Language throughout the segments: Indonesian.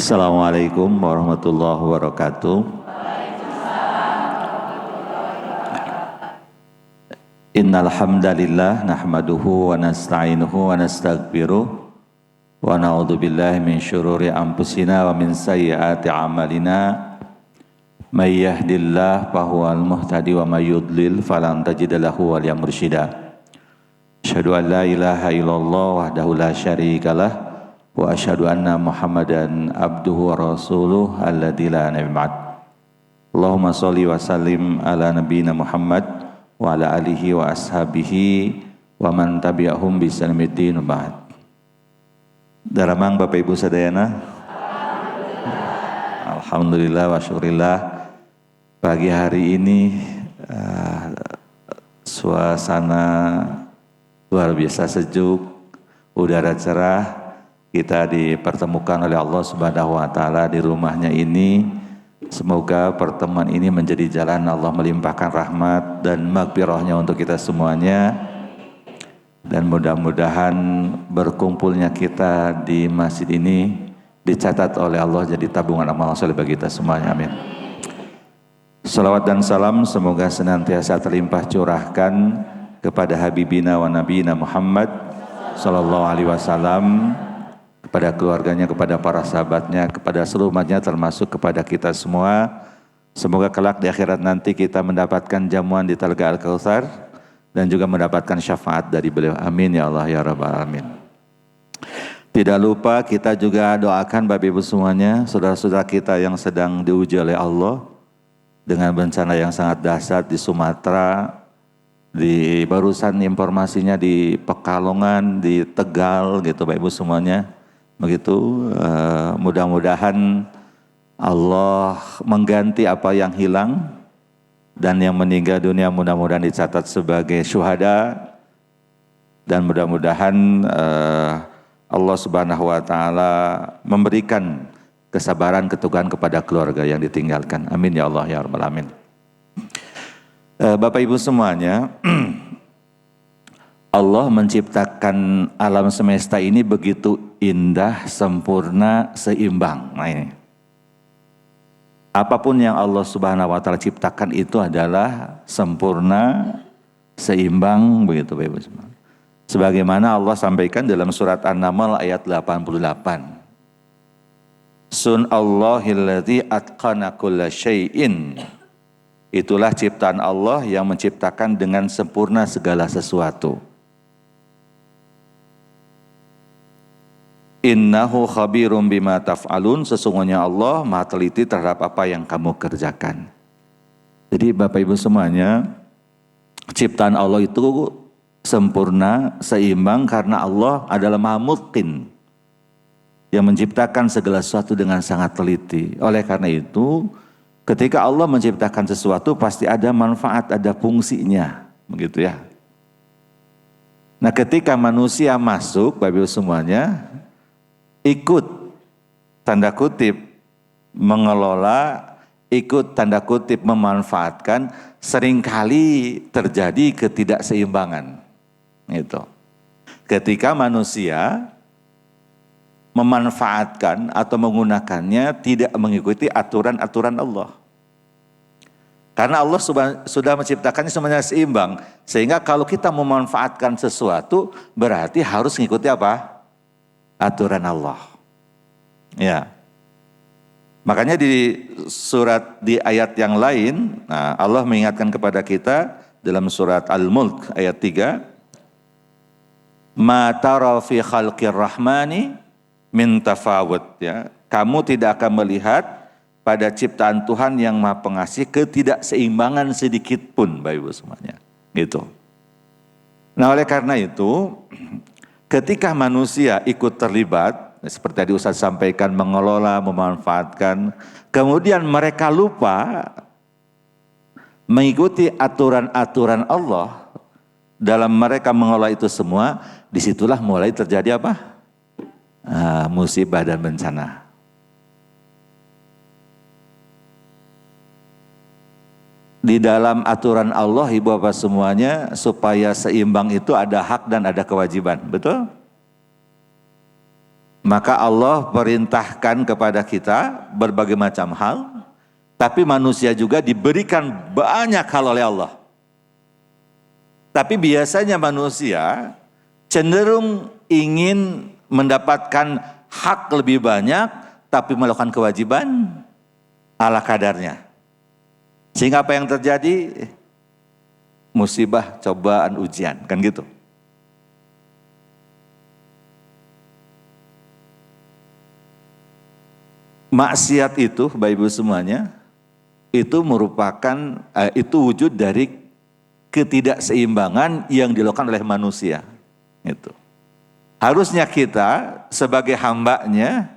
Assalamualaikum warahmatullahi wabarakatuh. Innal hamdalillah nahmaduhu wa nasta'inuhu wa nastaghfiruh wa na'udzu billahi min syururi anfusina wa min sayyiati a'malina. May yahdihillahu fahuwal muhtadi wa may yudlil falan tajida lahu waliyyan mursyida. Asyhadu an la ilaha illallah wahdahu la syarikalah wa asyhadu anna Muhammadan abduhu wa rasuluh alladzi la nabiyya ba'd. Allahumma shalli wa sallim ala nabiyyina Muhammad wa ala alihi wa ashabihi wa man tabi'ahum bi ihsanin ba'd. Daramang Bapak Ibu sadayana. Alhamdulillah wa syukurillah. Pagi hari ini suasana luar biasa sejuk, udara cerah. Kita dipertemukan oleh Allah Subhanahu wa taala di rumahnya ini. Semoga pertemuan ini menjadi jalan Allah melimpahkan rahmat dan maghfirahnya untuk kita semuanya. Dan mudah-mudahan berkumpulnya kita di masjid ini dicatat oleh Allah jadi tabungan amal soleh bagi kita semuanya. Amin. Salawat dan salam semoga senantiasa terlimpah curahkan kepada Habibina wa Nabiyina Muhammad sallallahu alaihi wasallam, kepada keluarganya, kepada para sahabatnya, kepada seluruh umatnya termasuk kepada kita semua. Semoga kelak di akhirat nanti kita mendapatkan jamuan di Telaga Al-Kautsar dan juga mendapatkan syafaat dari beliau. Amin ya Allah ya Rabbal alamin. Tidak lupa kita juga doakan Bapak Ibu semuanya, saudara-saudara kita yang sedang diuji oleh Allah dengan bencana yang sangat dahsyat di Sumatera, di barusan informasinya di Pekalongan, di Tegal gitu Bapak Ibu semuanya. Begitu mudah-mudahan Allah mengganti apa yang hilang dan yang meninggal dunia mudah-mudahan dicatat sebagai syuhada, dan mudah-mudahan Allah Subhanahu wa taala memberikan kesabaran, keteguhan kepada keluarga yang ditinggalkan. Amin ya Allah ya Rabbal alamin. Bapak Ibu semuanya, Allah menciptakan alam semesta ini begitu indah, sempurna, seimbang. Nah ini. Apapun yang Allah Subhanahu wa taala ciptakan itu adalah sempurna, seimbang begitu Bapak Ibu semua. Sebagaimana Allah sampaikan dalam surat An-Naml ayat 88. Sun'allahilladzi atqana kulla syai'in. Itulah ciptaan Allah yang menciptakan dengan sempurna segala sesuatu. Innahu khabirum bima taf'alun. Sesungguhnya Allah maha teliti terhadap apa yang kamu kerjakan. Jadi Bapak Ibu semuanya, ciptaan Allah itu sempurna, seimbang karena Allah adalah maha mutqin, yang menciptakan segala sesuatu dengan sangat teliti. Oleh karena itu, ketika Allah menciptakan sesuatu pasti ada manfaat, ada fungsinya, begitu ya. Nah, ketika manusia masuk, Bapak Ibu semuanya, ikut tanda kutip mengelola, ikut tanda kutip memanfaatkan, seringkali terjadi ketidakseimbangan. Itu. Ketika manusia memanfaatkan atau menggunakannya tidak mengikuti aturan-aturan Allah. Karena Allah sudah menciptakannya semuanya seimbang. Sehingga kalau kita memanfaatkan sesuatu berarti harus mengikuti apa? Aturan Allah. Ya. Makanya di ayat yang lain, nah Allah mengingatkan kepada kita dalam surat Al-Mulk ayat 3. Ma tara fi khalqir rahmani min tafawut, ya. Kamu tidak akan melihat pada ciptaan Tuhan yang Maha Pengasih ketidakseimbangan sedikit pun, Bapak Ibu semuanya. Gitu. Nah, oleh karena itu, ketika manusia ikut terlibat, seperti tadi Ustaz sampaikan, mengelola, memanfaatkan, kemudian mereka lupa mengikuti aturan-aturan Allah dalam mereka mengelola itu semua, disitulah mulai terjadi apa? Musibah dan bencana. Di dalam aturan Allah, Ibu Bapak semuanya, supaya seimbang itu ada hak dan ada kewajiban, betul? Maka Allah perintahkan kepada kita berbagai macam hal, tapi manusia juga diberikan banyak hal oleh Allah. Tapi biasanya manusia cenderung ingin mendapatkan hak lebih banyak, tapi melakukan kewajiban ala kadarnya. Sehingga apa yang terjadi? Musibah, cobaan, ujian, kan gitu. Maksiat itu, Bapak Ibu semuanya, itu merupakan, itu wujud dari ketidakseimbangan yang dilakukan oleh manusia. Itu. Harusnya kita sebagai hambanya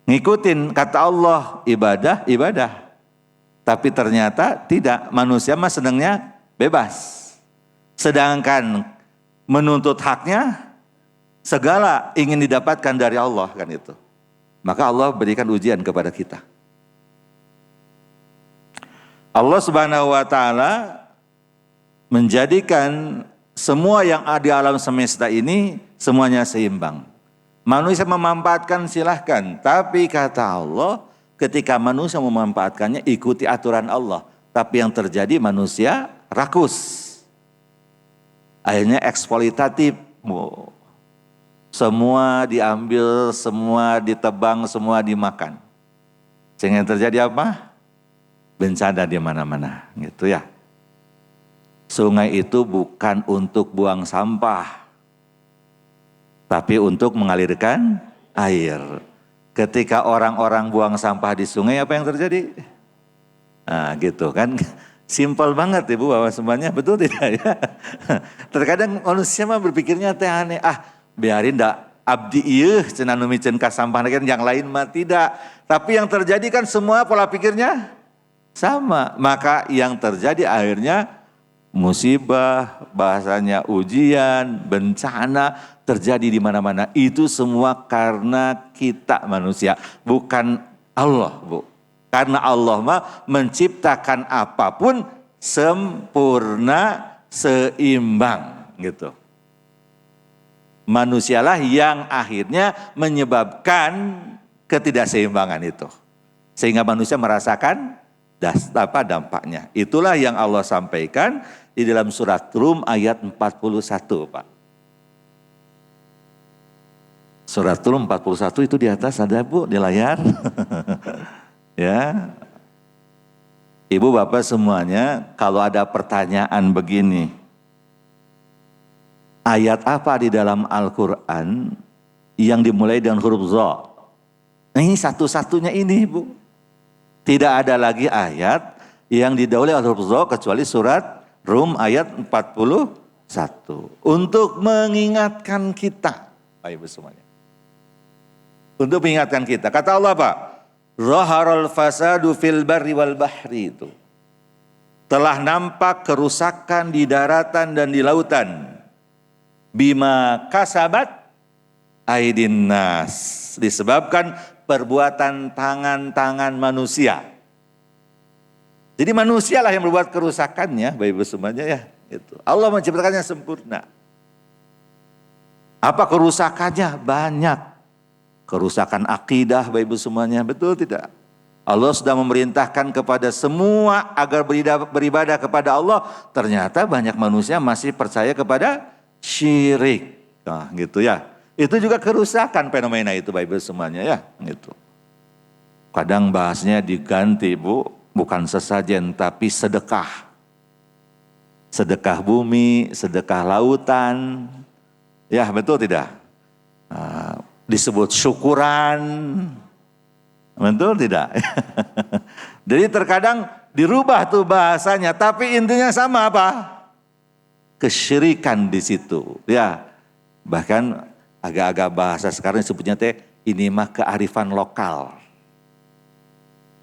ngikutin kata Allah, ibadah, ibadah. Tapi ternyata tidak, manusia mah senangnya bebas. Sedangkan menuntut haknya, segala ingin didapatkan dari Allah, kan itu. Maka Allah berikan ujian kepada kita. Allah Subhanahu wa taala menjadikan semua yang ada di alam semesta ini semuanya seimbang. Manusia memanfaatkan silahkan, tapi kata Allah, ketika manusia memanfaatkannya ikuti aturan Allah. Tapi yang terjadi manusia rakus. Akhirnya eksploitatif. Semua diambil, semua ditebang, semua dimakan. Sehingga yang terjadi apa? Bencana di mana-mana, gitu ya. Sungai itu bukan untuk buang sampah, tapi untuk mengalirkan air. Ketika orang-orang buang sampah di sungai, apa yang terjadi? Nah, gitu kan. Simpel banget Ibu Bapak semuanya, betul tidak ya? Terkadang manusia mah berpikirnya teh aneh, biarin dah abdi ieu cenah nu micen ka sampah yang lain mah tidak. Tapi yang terjadi kan semua pola pikirnya sama. Maka yang terjadi akhirnya musibah, bahasanya ujian, bencana terjadi di mana-mana. Itu semua karena kita manusia, bukan Allah, Bu. Karena Allah mah menciptakan apapun sempurna, seimbang gitu. Manusialah yang akhirnya menyebabkan ketidakseimbangan itu. Sehingga manusia merasakan dampaknya. Itulah yang Allah sampaikan di dalam surat Rum ayat 41, Pak. Surat Rum 41 itu di atas ada Bu, di layar. Ya. Ibu Bapak semuanya, kalau ada pertanyaan begini, ayat apa di dalam Al-Quran yang dimulai dengan huruf Za? Ini satu-satunya ini Bu. Tidak ada lagi ayat yang didahului oleh huruf Za kecuali surat Rum ayat 41. Untuk mengingatkan kita, Bapak Ibu semuanya. Untuk mengingatkan kita. Kata Allah Pak, Zaharul fasadu fil barri wal bahri itu. Telah nampak kerusakan di daratan dan di lautan. Bima kasabat aidin nas, disebabkan perbuatan tangan-tangan manusia. Jadi manusialah yang berbuat kerusakannya, Bapak Ibu semuanya ya. Itu. Allah menciptakannya sempurna. Apa kerusakannya? Banyak. Kerusakan akidah, Bapak Ibu semuanya, betul tidak? Allah sudah memerintahkan kepada semua agar beribadah kepada Allah. Ternyata banyak manusia masih percaya kepada syirik, nah, gitu ya. Itu juga kerusakan fenomena itu, Bapak Ibu semuanya ya, gitu. Kadang bahasnya diganti Bu, bukan sesajen tapi sedekah. Sedekah bumi, sedekah lautan, ya betul tidak? Disebut syukuran, betul tidak? Jadi terkadang dirubah tuh bahasanya, tapi intinya sama apa? Kesyirikan di situ, ya. Bahkan agak-agak bahasa sekarang disebutnya teh ini mah kearifan lokal.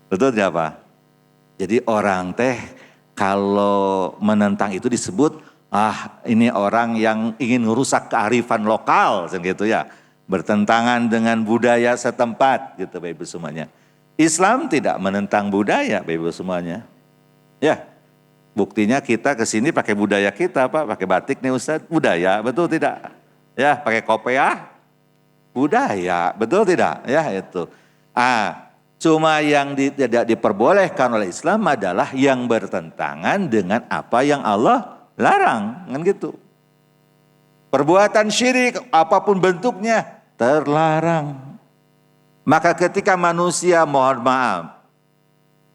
Betul tidak Pak? Jadi orang teh kalau menentang itu disebut ini orang yang ingin merusak kearifan lokal, gitu ya. Bertentangan dengan budaya setempat, gitu Bapak Ibu semuanya. Islam tidak menentang budaya, Bapak Ibu semuanya. Ya, buktinya kita ke sini pakai budaya kita, Pak, pakai batik nih Ustaz, budaya, betul tidak? Ya, pakai kopiah, budaya, betul tidak? Ya itu. Cuma yang tidak diperbolehkan oleh Islam adalah yang bertentangan dengan apa yang Allah larang, kan gitu. Perbuatan syirik apapun bentuknya terlarang. Maka ketika manusia mohon maaf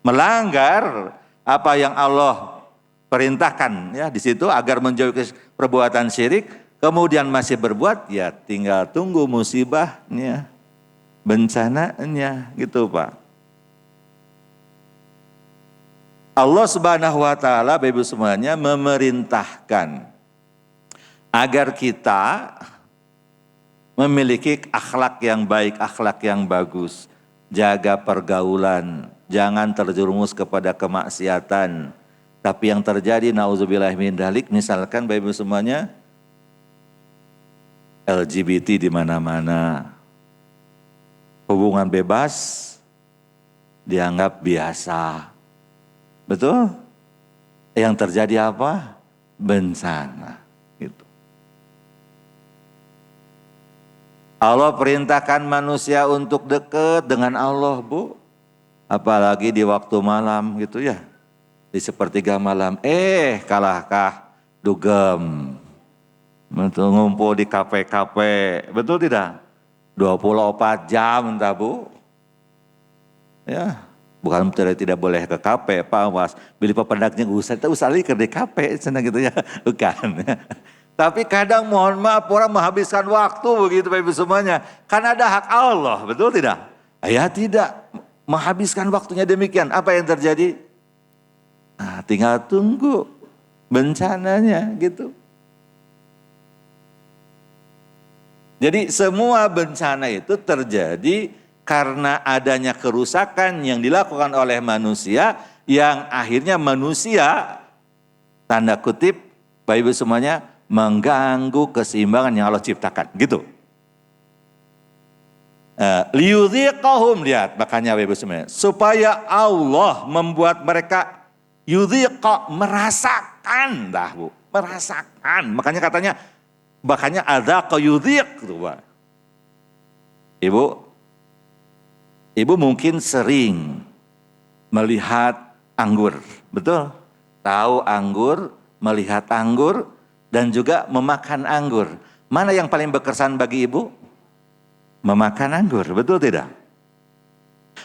melanggar apa yang Allah perintahkan ya di situ agar menjauhi perbuatan syirik, kemudian masih berbuat, ya tinggal tunggu musibahnya, bencananya gitu Pak. Allah Subhanahu wa taala Bapak Ibu semuanya memerintahkan agar kita memiliki akhlak yang baik, akhlak yang bagus, jaga pergaulan, jangan terjerumus kepada kemaksiatan. Tapi yang terjadi nauzubillah min dzalik, misalkan Bapak Ibu semuanya LGBT di mana-mana. Hubungan bebas dianggap biasa. Betul? Yang terjadi apa? Bencana. Gitu. Allah perintahkan manusia untuk dekat dengan Allah, Bu. Apalagi di waktu malam gitu ya. Di sepertiga malam. Kalahkah dugem. Betul, ngumpul di kafe-kafe. Betul tidak? 24 jam entah Bu. Ya. Bukan tidak boleh ke kafe, Pak Awas. Beli papandaknya usah liker di kafe, sana gitu ya. Bukan. Tapi kadang mohon maaf orang menghabiskan waktu begitu Bapak Ibu semuanya. Kan ada hak Allah, betul tidak? Ya tidak. Menghabiskan waktunya demikian. Apa yang terjadi? Tinggal tunggu bencananya gitu. Jadi semua bencana itu terjadi karena adanya kerusakan yang dilakukan oleh manusia, yang akhirnya manusia, tanda kutip, Bapak Ibu semuanya, mengganggu keseimbangan yang Allah ciptakan. Gitu. Liyudhiqahum, lihat, makanya Bapak Ibu semuanya, supaya Allah membuat mereka yudhiqa, merasakan, dah Bu, merasakan. Makanya ada yudhiq, gitu Pak. Ibu mungkin sering melihat anggur, betul? Tahu anggur, melihat anggur, dan juga memakan anggur. Mana yang paling berkesan bagi ibu? Memakan anggur, betul tidak?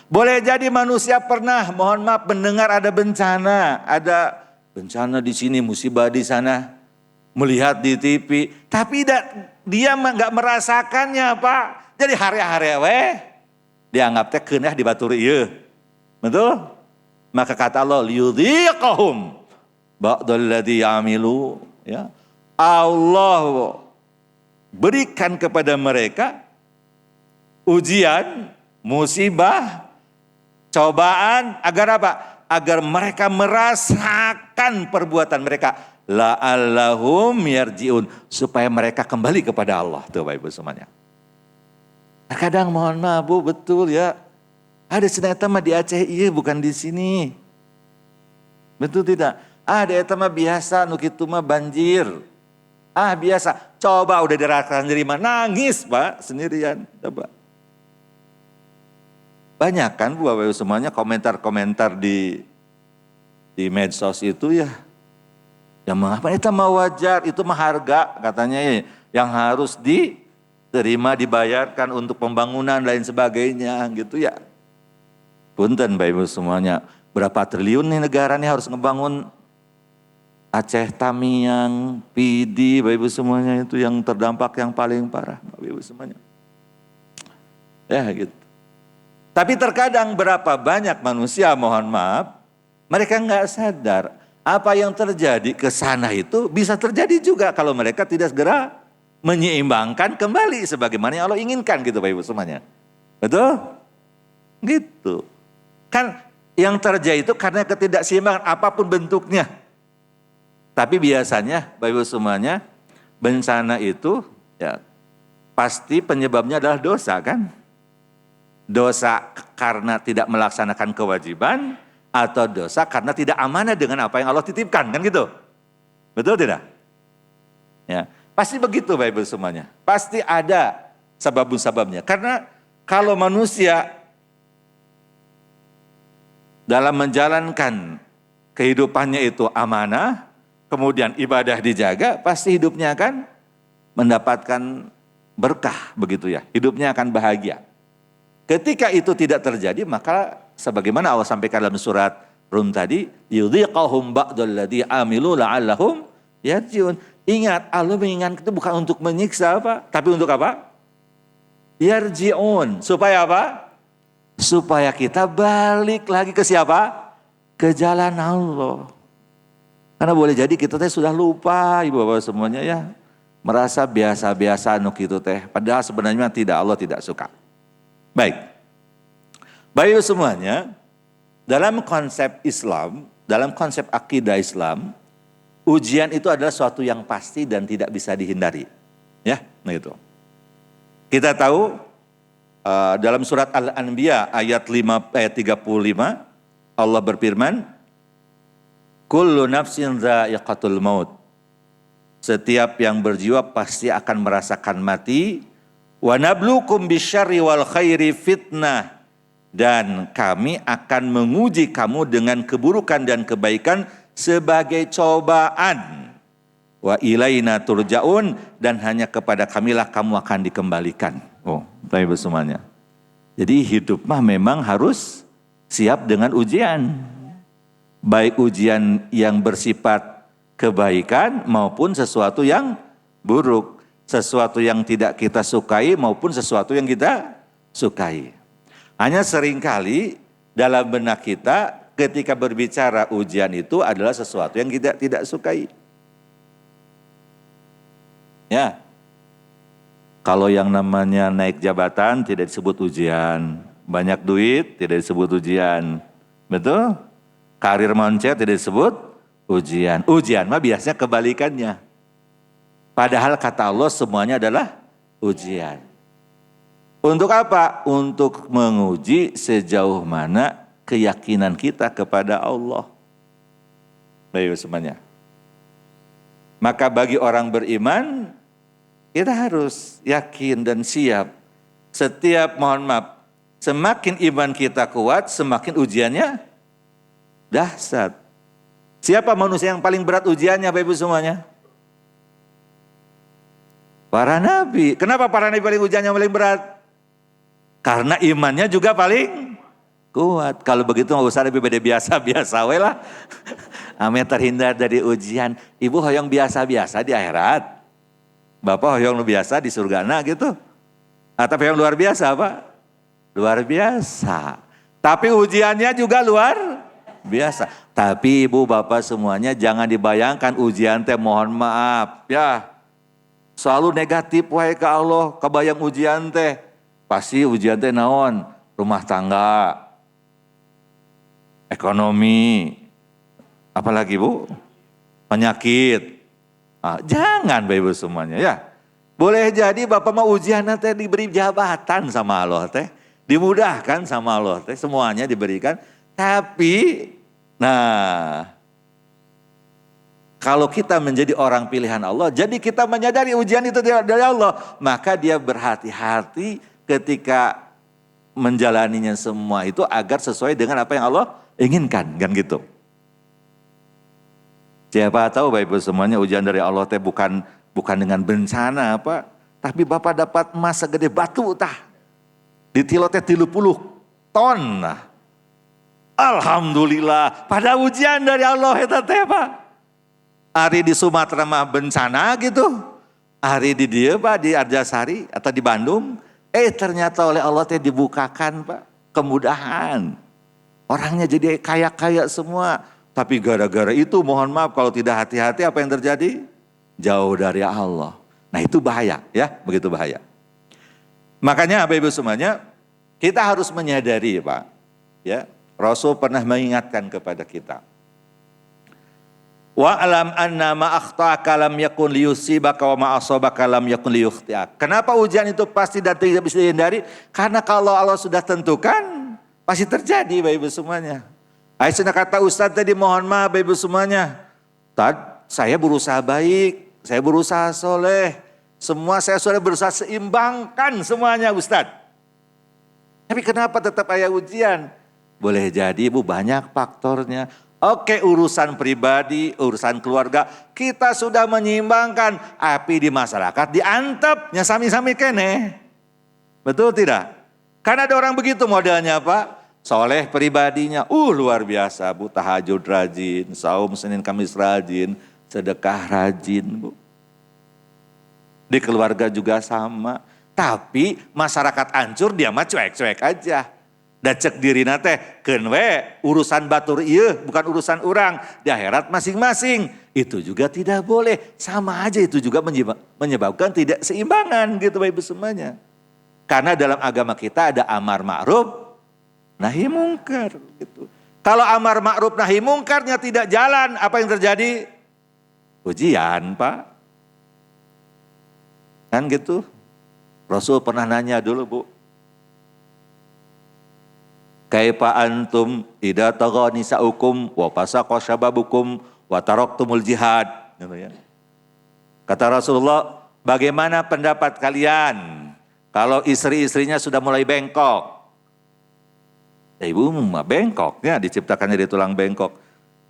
Boleh jadi manusia pernah, mohon maaf, mendengar ada bencana di sini, musibah di sana, melihat di TV, tapi dia nggak merasakannya Pak. Jadi hari-hari dianggap teh keunah dibaturi ieu. Betul? Maka kata Allah liyudhiqahum ba'dal ladzi ya'milu, ya. Allah berikan kepada mereka ujian, musibah, cobaan agar apa? Agar mereka merasakan perbuatan mereka, la'allahum yarji'un, supaya mereka kembali kepada Allah. Tuh Bapak Ibu semuanya. Kadang mohon maaf Bu, betul ya. Ada seneta mah di Aceh iya, bukan di sini. Betul tidak? Ada eta mah biasa, nu kitu mah banjir. Biasa. Coba udah dirasakan nerima, nangis Pak sendirian. Coba. Banyak kan Bu Bapak Ibu semuanya komentar-komentar di medsos itu ya. Yang mengapa itu mah wajar, itu mah harga katanya ya, yang harus diterima, dibayarkan untuk pembangunan lain sebagainya gitu ya. Punten Bapak Ibu semuanya, berapa triliun nih negara nih harus ngebangun Aceh, Tamiang, Pidi, Bapak Ibu semuanya, itu yang terdampak yang paling parah Bapak Ibu semuanya. Ya gitu. Tapi terkadang berapa banyak manusia, mohon maaf, mereka nggak sadar apa yang terjadi ke sana itu bisa terjadi juga kalau mereka tidak segera menyeimbangkan kembali sebagaimana yang Allah inginkan gitu Bapak Ibu semuanya. Betul? Gitu. Kan yang terjadi itu karena ketidakseimbangan apapun bentuknya. Tapi biasanya Bapak Ibu semuanya, bencana itu ya pasti penyebabnya adalah dosa kan? Dosa karena tidak melaksanakan kewajiban, atau dosa karena tidak amanah dengan apa yang Allah titipkan, kan gitu? Betul tidak? Ya, pasti begitu Bapak Ibu semuanya. Pasti ada sababnya. Karena kalau manusia dalam menjalankan kehidupannya itu amanah, kemudian ibadah dijaga, pasti hidupnya akan mendapatkan berkah, begitu ya. Hidupnya akan bahagia. Ketika itu tidak terjadi, maka sebagaimana Allah sampaikan dalam surat Rum tadi, yudhiqahum ba'dalladzi amilu la'allahum yarji'un. Ingat, Allah mengingatkan itu bukan untuk menyiksa apa, tapi untuk apa? Yarji'un. Supaya apa? Supaya kita balik lagi ke siapa? Ke jalan Allah. Karena boleh jadi kita sudah lupa, ibu bapak semuanya ya. Merasa biasa-biasa gitu teh. Padahal sebenarnya tidak, Allah tidak suka. Baik. Baik semuanya, dalam konsep Islam, dalam konsep akidah Islam, ujian itu adalah suatu yang pasti dan tidak bisa dihindari. Ya, nah itu. Kita tahu dalam surat Al-Anbiya ayat 35 Allah berfirman, kullu nafsin dha'iqatul maut. Setiap yang berjiwa pasti akan merasakan mati. Wa nabluukum bisyarri wal khairi fitnah. Dan kami akan menguji kamu dengan keburukan dan kebaikan sebagai cobaan. Wa ilaina turja'un, dan hanya kepada kamilah kamu akan dikembalikan. Oh, baik semuanya. Jadi hidup mah memang harus siap dengan ujian. Baik ujian yang bersifat kebaikan maupun sesuatu yang buruk. Sesuatu yang tidak kita sukai maupun sesuatu yang kita sukai. Hanya seringkali dalam benak kita ketika berbicara ujian itu adalah sesuatu yang kita tidak sukai. Ya. Kalau yang namanya naik jabatan tidak disebut ujian. Banyak duit tidak disebut ujian. Betul? Karir moncet tidak disebut ujian. Ujian mah biasanya kebalikannya. Padahal kata Allah semuanya adalah ujian. Untuk apa? Untuk menguji sejauh mana keyakinan kita kepada Allah. Baik semuanya. Maka bagi orang beriman, kita harus yakin dan siap. Setiap, mohon maaf, semakin iman kita kuat, semakin ujiannya dahsyat. Siapa manusia yang paling berat ujiannya, Bapak Ibu semuanya? Para nabi. Kenapa para nabi paling ujiannya paling berat? Karena imannya juga paling kuat. Kalau begitu nggak usah lebih beda biasa-biasa we lah. Ame terhindar dari ujian. Ibu hoyong biasa-biasa di akhirat. Bapak hoyong biasa di surga gitu. Atau yang luar biasa apa? Luar biasa. Tapi ujiannya juga luar biasa. Tapi ibu bapak semuanya jangan dibayangkan ujian teh mohon maaf ya. Selalu negatif wae ke Allah, kebayang ujian teh. Pasti ujian teh naon? Rumah tangga, ekonomi, apalagi bu? Penyakit. Jangan Bapak Ibu semuanya ya. Boleh jadi Bapak mau ujian teh diberi jabatan sama Allah teh. Dimudahkan sama Allah teh, semuanya diberikan. Tapi, nah, kalau kita menjadi orang pilihan Allah, jadi kita menyadari ujian itu dari Allah. Maka dia berhati-hati ketika menjalaninya semua itu agar sesuai dengan apa yang Allah inginkan. Kan gitu. Siapa tahu Bapak Ibu semuanya ujian dari Allah teh bukan dengan bencana apa, tapi Bapak dapat emas segede batu tah. Ditilo teh 30 ton. Nah. Alhamdulillah, pada ujian dari Allah eta teh Pak. Hari di Sumatera mah bencana gitu. Hari di dia Pak di Arjasari atau di Bandung, ternyata oleh Allah teh dibukakan Pak kemudahan. Orangnya jadi kaya-kaya semua. Tapi gara-gara itu mohon maaf kalau tidak hati-hati apa yang terjadi? Jauh dari Allah. Nah itu bahaya ya, begitu bahaya. Makanya Bapak Ibu semuanya kita harus menyadari Pak. Ya, Rasul pernah mengingatkan kepada kita. Wa alam anna ma akhta'aka lam yakun liyusibaka wa ma asabaka lam yakun liyukhti'ak. Kenapa ujian itu pasti dan tidak bisa dihindari? Karena kalau Allah sudah tentukan pasti terjadi Bapak Ibu semuanya. Aisyah kata Ustaz tadi mohon maaf Bapak Ibu semuanya. Saya berusaha baik, saya berusaha soleh. Semua saya sudah berusaha seimbangkan semuanya Ustadz. Tapi kenapa tetap ada ujian? Boleh jadi Ibu banyak faktornya. Oke, urusan pribadi, urusan keluarga, kita sudah menyeimbangkan. Tapi di masyarakat diantep, sami-sami kene. Betul tidak? Karena ada orang begitu modelnya Pak. Soleh pribadinya, luar biasa Bu. Tahajud rajin, saum Senin Kamis rajin, sedekah rajin Bu. Di keluarga juga sama. Tapi masyarakat hancur dia mah cuek-cuek aja. Da cek diri nate kenwe urusan batur iya bukan urusan orang. Di akhirat masing-masing. Itu juga tidak boleh. Sama aja itu juga menyebabkan tidak seimbangan gitu Bapak Ibu semuanya. Karena dalam agama kita ada amar ma'ruf nahi mungkar gitu. Kalau amar ma'ruf nahi mungkarnya tidak jalan, apa yang terjadi? Ujian Pak. Kan gitu. Rasul pernah nanya dulu Bu. Kaifa antum idza tagha nisaukum wa fasaqa syababukum wa taraktumul jihad gitu ya. Kata Rasulullah, bagaimana pendapat kalian kalau istri-istrinya sudah mulai bengkok? Ibu mah bengkoknya diciptakan dari tulang bengkok.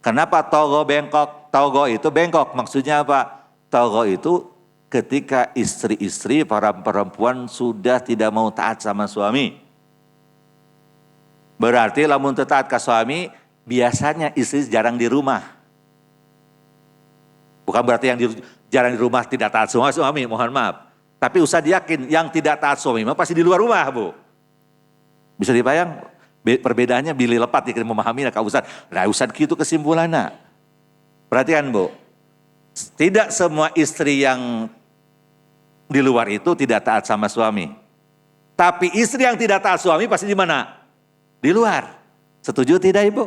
Kenapa togo bengkok? Togo itu bengkok, maksudnya apa? Togo itu ketika istri-istri para perempuan sudah tidak mau taat sama suami. Berarti lamun taat ke suami, biasanya istri jarang di rumah. Bukan berarti yang jarang di rumah tidak taat sama suami, mohon maaf. Tapi usah diyakin, yang tidak taat suami mah pasti di luar rumah Bu. Bisa dibayang? Perbedaannya bila lepat ya memahami Kak Ustad. Nah Ustad gitu kesimpulannya. Perhatikan Bu. Tidak semua istri yang di luar itu tidak taat sama suami. Tapi istri yang tidak taat suami pasti di mana? Di luar. Setuju tidak Ibu?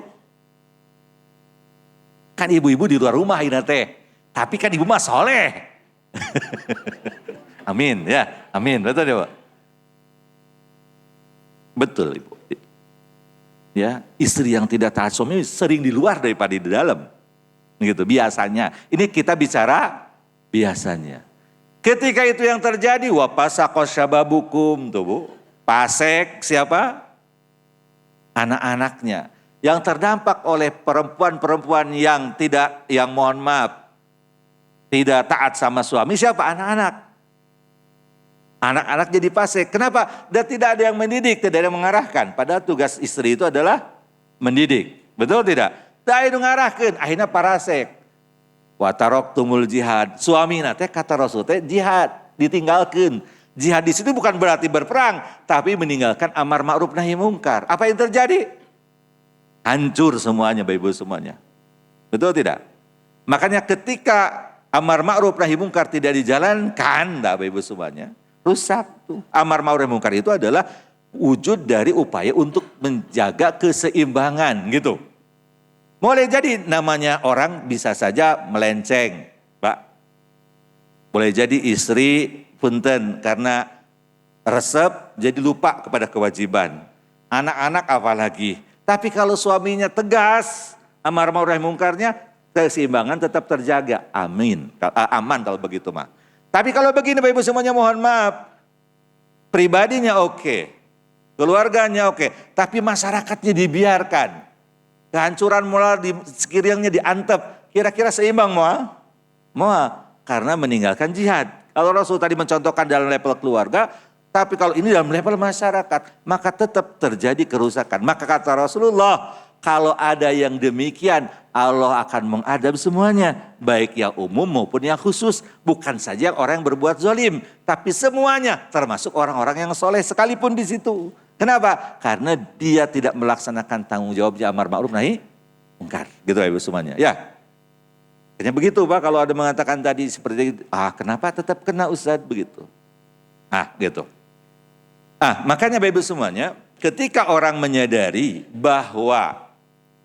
Kan ibu-ibu di luar rumah ini teh. Tapi kan ibu mah soleh. Amin ya. Amin. Betul ya Pak? Betul Ibu. Ya, istri yang tidak taat suami sering di luar daripada di dalam. Gitu biasanya. Ini kita bicara biasanya. Ketika itu yang terjadi, wa fasaqo syababukum tuh Bu. Pasek siapa? Anak-anaknya. Yang terdampak oleh perempuan-perempuan yang mohon maaf, tidak taat sama suami, siapa? Anak-anak. Anak-anak jadi pasek. Kenapa? Dan tidak ada yang mendidik, tidak ada yang mengarahkan. Padahal tugas istri itu adalah mendidik. Betul tidak? Tak ada yang mengarahkan, akhirnya parasek. Wa taraktumul jihad. Suami nate kata Rasul teh jihad, ditinggalkan. Jihad di situ bukan berarti berperang, tapi meninggalkan amar ma'ruf nahi mungkar. Apa yang terjadi? Hancur semuanya Bapak Ibu semuanya. Betul tidak? Makanya ketika amar ma'ruf nahi mungkar tidak dijalankan, Bapak Ibu semuanya, rusak tuh. Amar ma'ruf nahi mungkar itu adalah wujud dari upaya untuk menjaga keseimbangan gitu. Boleh jadi namanya orang bisa saja melenceng, Pak. Boleh jadi istri punten karena resep jadi lupa kepada kewajiban. Anak-anak apalagi. Tapi kalau suaminya tegas, amar ma'ruf nahi mungkarnya, keseimbangan tetap terjaga. Amin. Aman kalau begitu mah. Tapi kalau begini Bapak Ibu semuanya mohon maaf. Pribadinya oke. Keluarganya oke. Tapi masyarakatnya dibiarkan. Kehancuran moral di sekiranya diantep. Kira-kira seimbang mau? Karena meninggalkan jihad. Kalau Rasul tadi mencontohkan dalam level keluarga, tapi kalau ini dalam level masyarakat, maka tetap terjadi kerusakan. Maka kata Rasulullah, kalau ada yang demikian, Allah akan mengadab semuanya. Baik yang umum maupun yang khusus. Bukan saja orang yang berbuat zalim, tapi semuanya termasuk orang-orang yang soleh sekalipun di situ. Kenapa? Karena dia tidak melaksanakan tanggung jawabnya amar ma'ruf nahi mungkar. Gitu ya Ibu semuanya. Ya. Kayaknya begitu Pak kalau ada mengatakan tadi seperti itu. Kenapa tetap kena Ustadz begitu? Gitu. Makanya Bapak Ibu semuanya ketika orang menyadari bahwa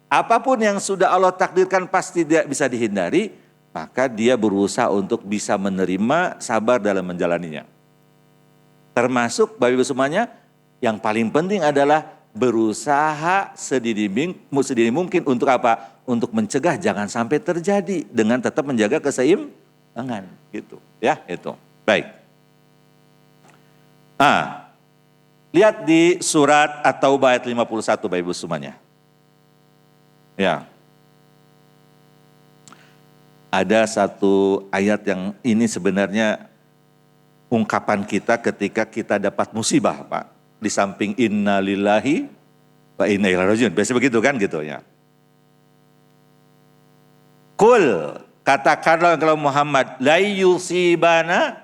apapun yang sudah Allah takdirkan pasti tidak bisa dihindari, maka dia berusaha untuk bisa menerima, sabar dalam menjalaninya. Termasuk Bapak Ibu semuanya yang paling penting adalah berusaha sedini mungkin untuk apa? Untuk mencegah jangan sampai terjadi dengan tetap menjaga keseimbangan gitu. Ya, itu. Baik. Lihat di surat At-Taubah ayat 51 Bapak Ibu semuanya. Ya. Ada satu ayat yang ini sebenarnya ungkapan kita ketika kita dapat musibah, Pak. Di samping inna lillahi wa inna ilaihi rajiun. Biasa begitu kan gitu ya. Kul, katakanlah kalau Muhammad, la yusibana,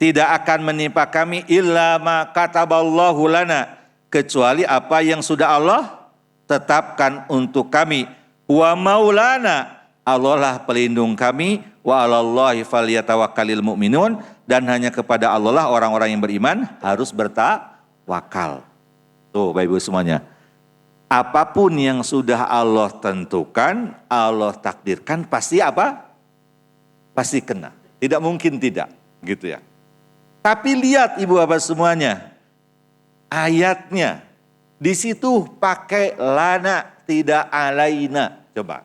tidak akan menimpa kami illa ma kataballahu lana, kecuali apa yang sudah Allah tetapkan untuk kami. Wa maulana, Allah lah pelindung kami, wa 'alallahi falyatawakkalul mu'minun, dan hanya kepada Allah lah orang-orang yang beriman harus bertawakal. Tuh Bapak Ibu semuanya. Apapun yang sudah Allah tentukan, Allah takdirkan, pasti apa? Pasti kena. Tidak mungkin tidak, gitu ya. Tapi lihat Ibu Bapak semuanya, ayatnya di situ pakai lana, tidak alaina. Coba.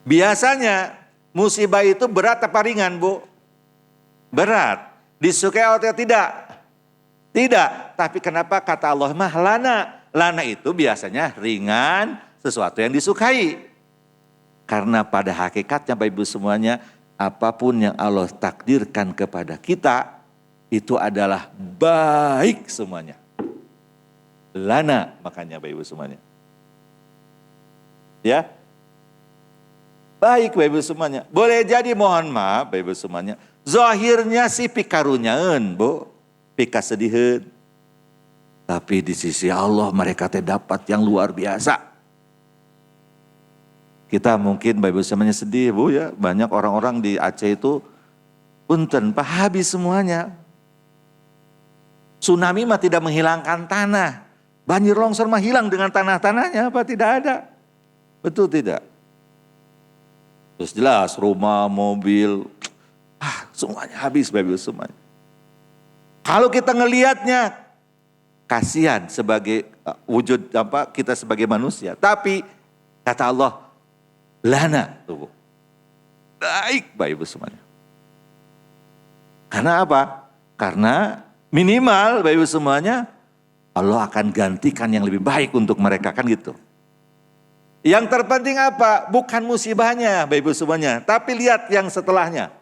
Biasanya musibah itu berat apa ringan, Bu? Berat. Disukai atau tidak? Tidak. Tapi kenapa kata Allah mah lana? Lana itu biasanya ringan, sesuatu yang disukai. Karena pada hakikatnya Bapak Ibu semuanya, apapun yang Allah takdirkan kepada kita, itu adalah baik semuanya. Lana, makanya Bapak Ibu semuanya. Ya. Baik Bapak Ibu semuanya. Boleh jadi mohon maaf Bapak Ibu semuanya. Zahirnya sih pikarunyaan, Bu. Pika sedihin. Tapi di sisi Allah mereka dapat yang luar biasa. Kita mungkin Bapak Ibu semuanya sedih, Bu ya. Banyak orang-orang di Aceh itu punten, Pak, habis semuanya. Tsunami mah tidak menghilangkan tanah. Banjir longsor mah hilang dengan tanah-tanahnya, apa tidak ada? Betul tidak? Terus jelas rumah, mobil, semuanya habis Bapak Ibu semuanya. Kalau kita ngelihatnya, kasihan sebagai wujud kita sebagai manusia. Tapi kata Allah, lana. Tuh. Baik Bapak Ibu semuanya. Karena apa? Karena minimal Bapak Ibu semuanya, Allah akan gantikan yang lebih baik untuk mereka, kan gitu. Yang terpenting apa? Bukan musibahnya Bapak Ibu semuanya. Tapi lihat yang setelahnya.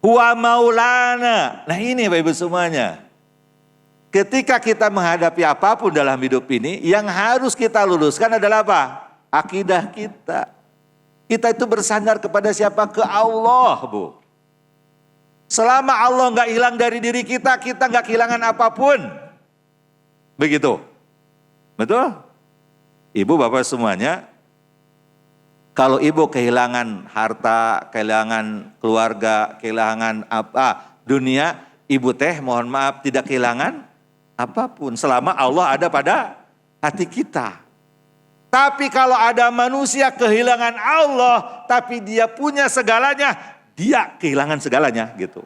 Huwa maulana. Nah ini Bapak Ibu semuanya. Ketika kita menghadapi apapun dalam hidup ini, yang harus kita luruskan adalah apa? Akidah kita. Kita itu bersandar kepada siapa? Ke Allah, Bu. Selama Allah nggak hilang dari diri kita, kita nggak kehilangan apapun. Begitu. Betul? Ibu bapak semuanya, kalau ibu kehilangan harta, kehilangan keluarga, kehilangan dunia, ibu teh mohon maaf tidak kehilangan apapun. Selama Allah ada pada hati kita. Tapi kalau ada manusia kehilangan Allah, tapi dia punya segalanya, dia kehilangan segalanya gitu.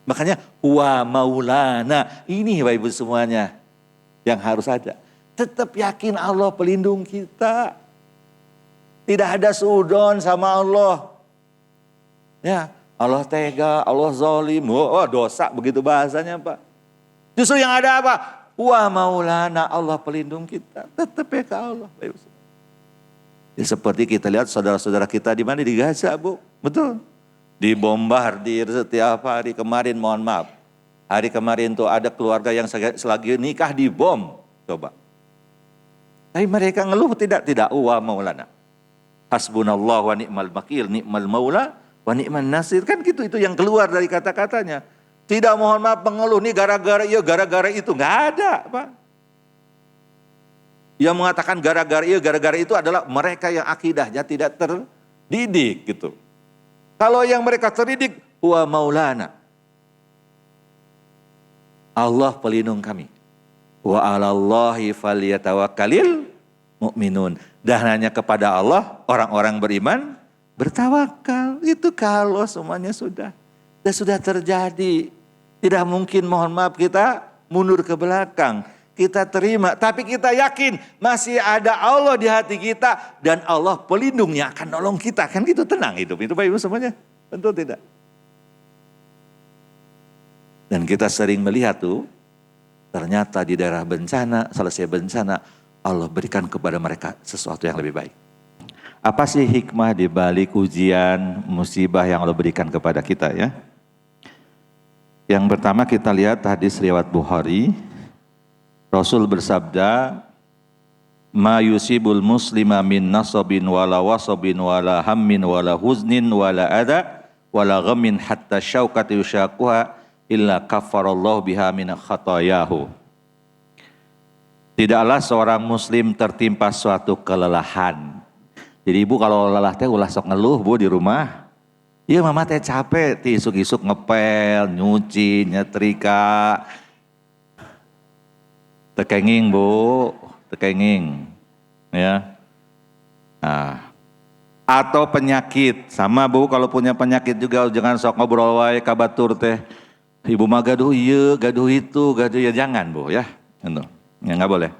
Makanya huwa maulana, ini Bapak Ibu semuanya yang harus ada. Tetap yakin Allah pelindung kita. Tidak ada suudon sama Allah. Ya, Allah tega, Allah zalim, dosa begitu bahasanya Pak. Justru yang ada apa? Wa maulana, Allah pelindung kita. Tetap ya ke Allah. Ya, seperti kita lihat saudara-saudara kita di mana? Di Gaza, Bu. Betul. Dibombardir setiap hari. Kemarin mohon maaf. Hari kemarin tuh ada keluarga yang selagi nikah dibom. Coba. Tapi mereka ngeluh tidak wa maulana. Hasbunallah wa ni'mal wakil, ni'mal maula wa ni'man nasir. Kan gitu, itu yang keluar dari kata-katanya. Tidak mohon maaf mengeluh nih gara-gara itu. Enggak ada, Pak. Yang mengatakan gara-gara itu adalah mereka yang akidahnya tidak terdidik gitu. Kalau yang mereka terdidik, wa maulana. Allah pelindung kami. Wa 'alallahi falyatawakkalul mu'minun. Dan hanya kepada Allah orang-orang beriman bertawakal. Itu kalau semuanya sudah terjadi. Tidak mungkin mohon maaf kita mundur ke belakang. Kita terima, tapi kita yakin masih ada Allah di hati kita. Dan Allah pelindungnya akan nolong kita. Kan gitu, tenang hidup. Itu Bapak Ibu semuanya. Tentu tidak. Dan kita sering melihat tuh, ternyata di daerah bencana, selesai bencana, Allah berikan kepada mereka sesuatu yang lebih baik. Apa sih hikmah di balik ujian, musibah yang Allah berikan kepada kita ya? Yang pertama kita lihat hadis riwayat Bukhari. Rasul bersabda, "Ma yusibul muslima min nasabin wala wasabin wala hammin wala huznin wala adha wala ghammin hatta syaukati yushaquha illa kaffarallahu biha min khatayahu." Tidaklah seorang muslim tertimpa suatu kelelahan. Jadi ibu kalau lelah teh ulah sok ngeluh bu di rumah. Iya mama teh capek, ti isuk-isuk ngepel, nyuci, nyetrika. Tekenging bu, tekenging. Ya. Nah. Atau penyakit, sama bu kalau punya penyakit juga jangan sok ngobrol wae kabatur teh. Ibu mah gaduh ieu, gaduh itu, gaduh ya jangan bu ya. Gitu. Ya nggak boleh.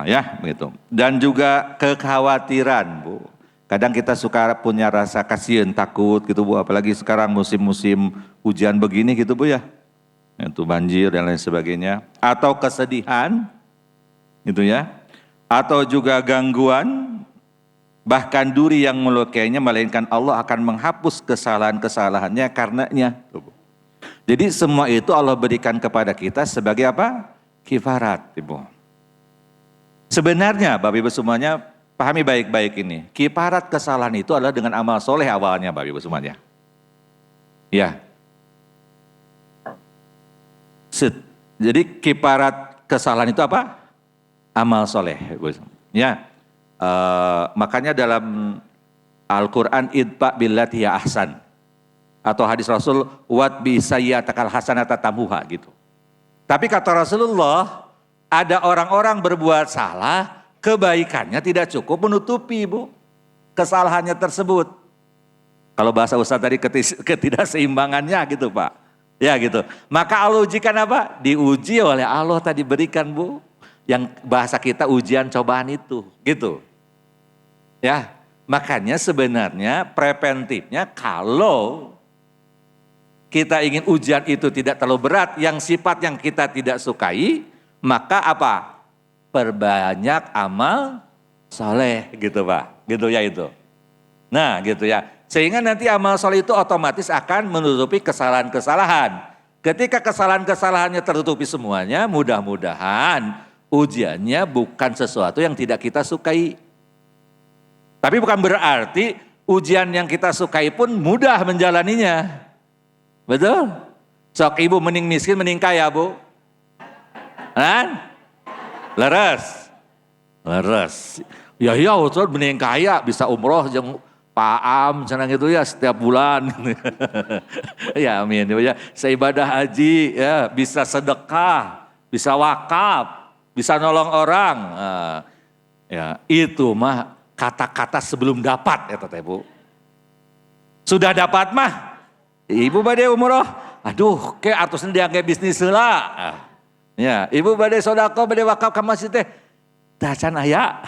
Ya begitu. Dan juga kekhawatiran bu. Kadang kita suka punya rasa kasihan, takut gitu bu. Apalagi sekarang musim-musim hujan begini gitu bu ya. Itu banjir dan lain sebagainya. Atau kesedihan gitu ya. Atau juga gangguan. Bahkan duri yang melukainya melainkan Allah akan menghapus kesalahan-kesalahannya karenanya. Jadi semua itu Allah berikan kepada kita sebagai apa? Kifarat ibu. Sebenarnya Bapak Ibu semuanya pahami baik-baik ini. Kifarat kesalahan itu adalah dengan amal soleh awalnya Bapak Ibu semuanya. Ya. Jadi kifarat kesalahan itu apa? Amal soleh. Ya. Makanya dalam Al-Quran idfa billati ya ahsan. Atau hadis Rasul wat bi sayyatakal hasanata tamuha gitu. Tapi kata Rasulullah, ada orang-orang berbuat salah, kebaikannya tidak cukup menutupi bu kesalahannya tersebut. Kalau bahasa Ustaz tadi ketidakseimbangannya gitu Pak. Ya gitu. Maka Allah ujikan apa? Diuji oleh Allah tadi berikan bu. Yang bahasa kita ujian cobaan itu. Gitu. Ya. Makanya sebenarnya preventifnya kalau kita ingin ujian itu tidak terlalu berat, yang sifat yang kita tidak sukai, maka apa? Perbanyak amal soleh gitu Pak. Gitu ya itu. Nah gitu ya. Sehingga nanti amal soleh itu otomatis akan menutupi kesalahan-kesalahan. Ketika kesalahan-kesalahannya tertutupi semuanya, mudah-mudahan ujiannya bukan sesuatu yang tidak kita sukai. Tapi bukan berarti ujian yang kita sukai pun mudah menjalaninya. Betul? Sok ibu mending miskin mending kaya bu. Leres. Ya Ustaz mending kaya bisa umroh jeung paam cenah gitu ya setiap bulan. Ya amin ya. Seibadah haji ya, bisa sedekah, bisa wakaf, bisa nolong orang. Ya, itu mah kata-kata sebelum dapat ya teh Bu. Sudah dapat mah ibu bade umroh. Aduh, ke atusna diangge bisnis heula. Ya, ibu badai sodako, badai wakaf ka masjid teh tacan aya.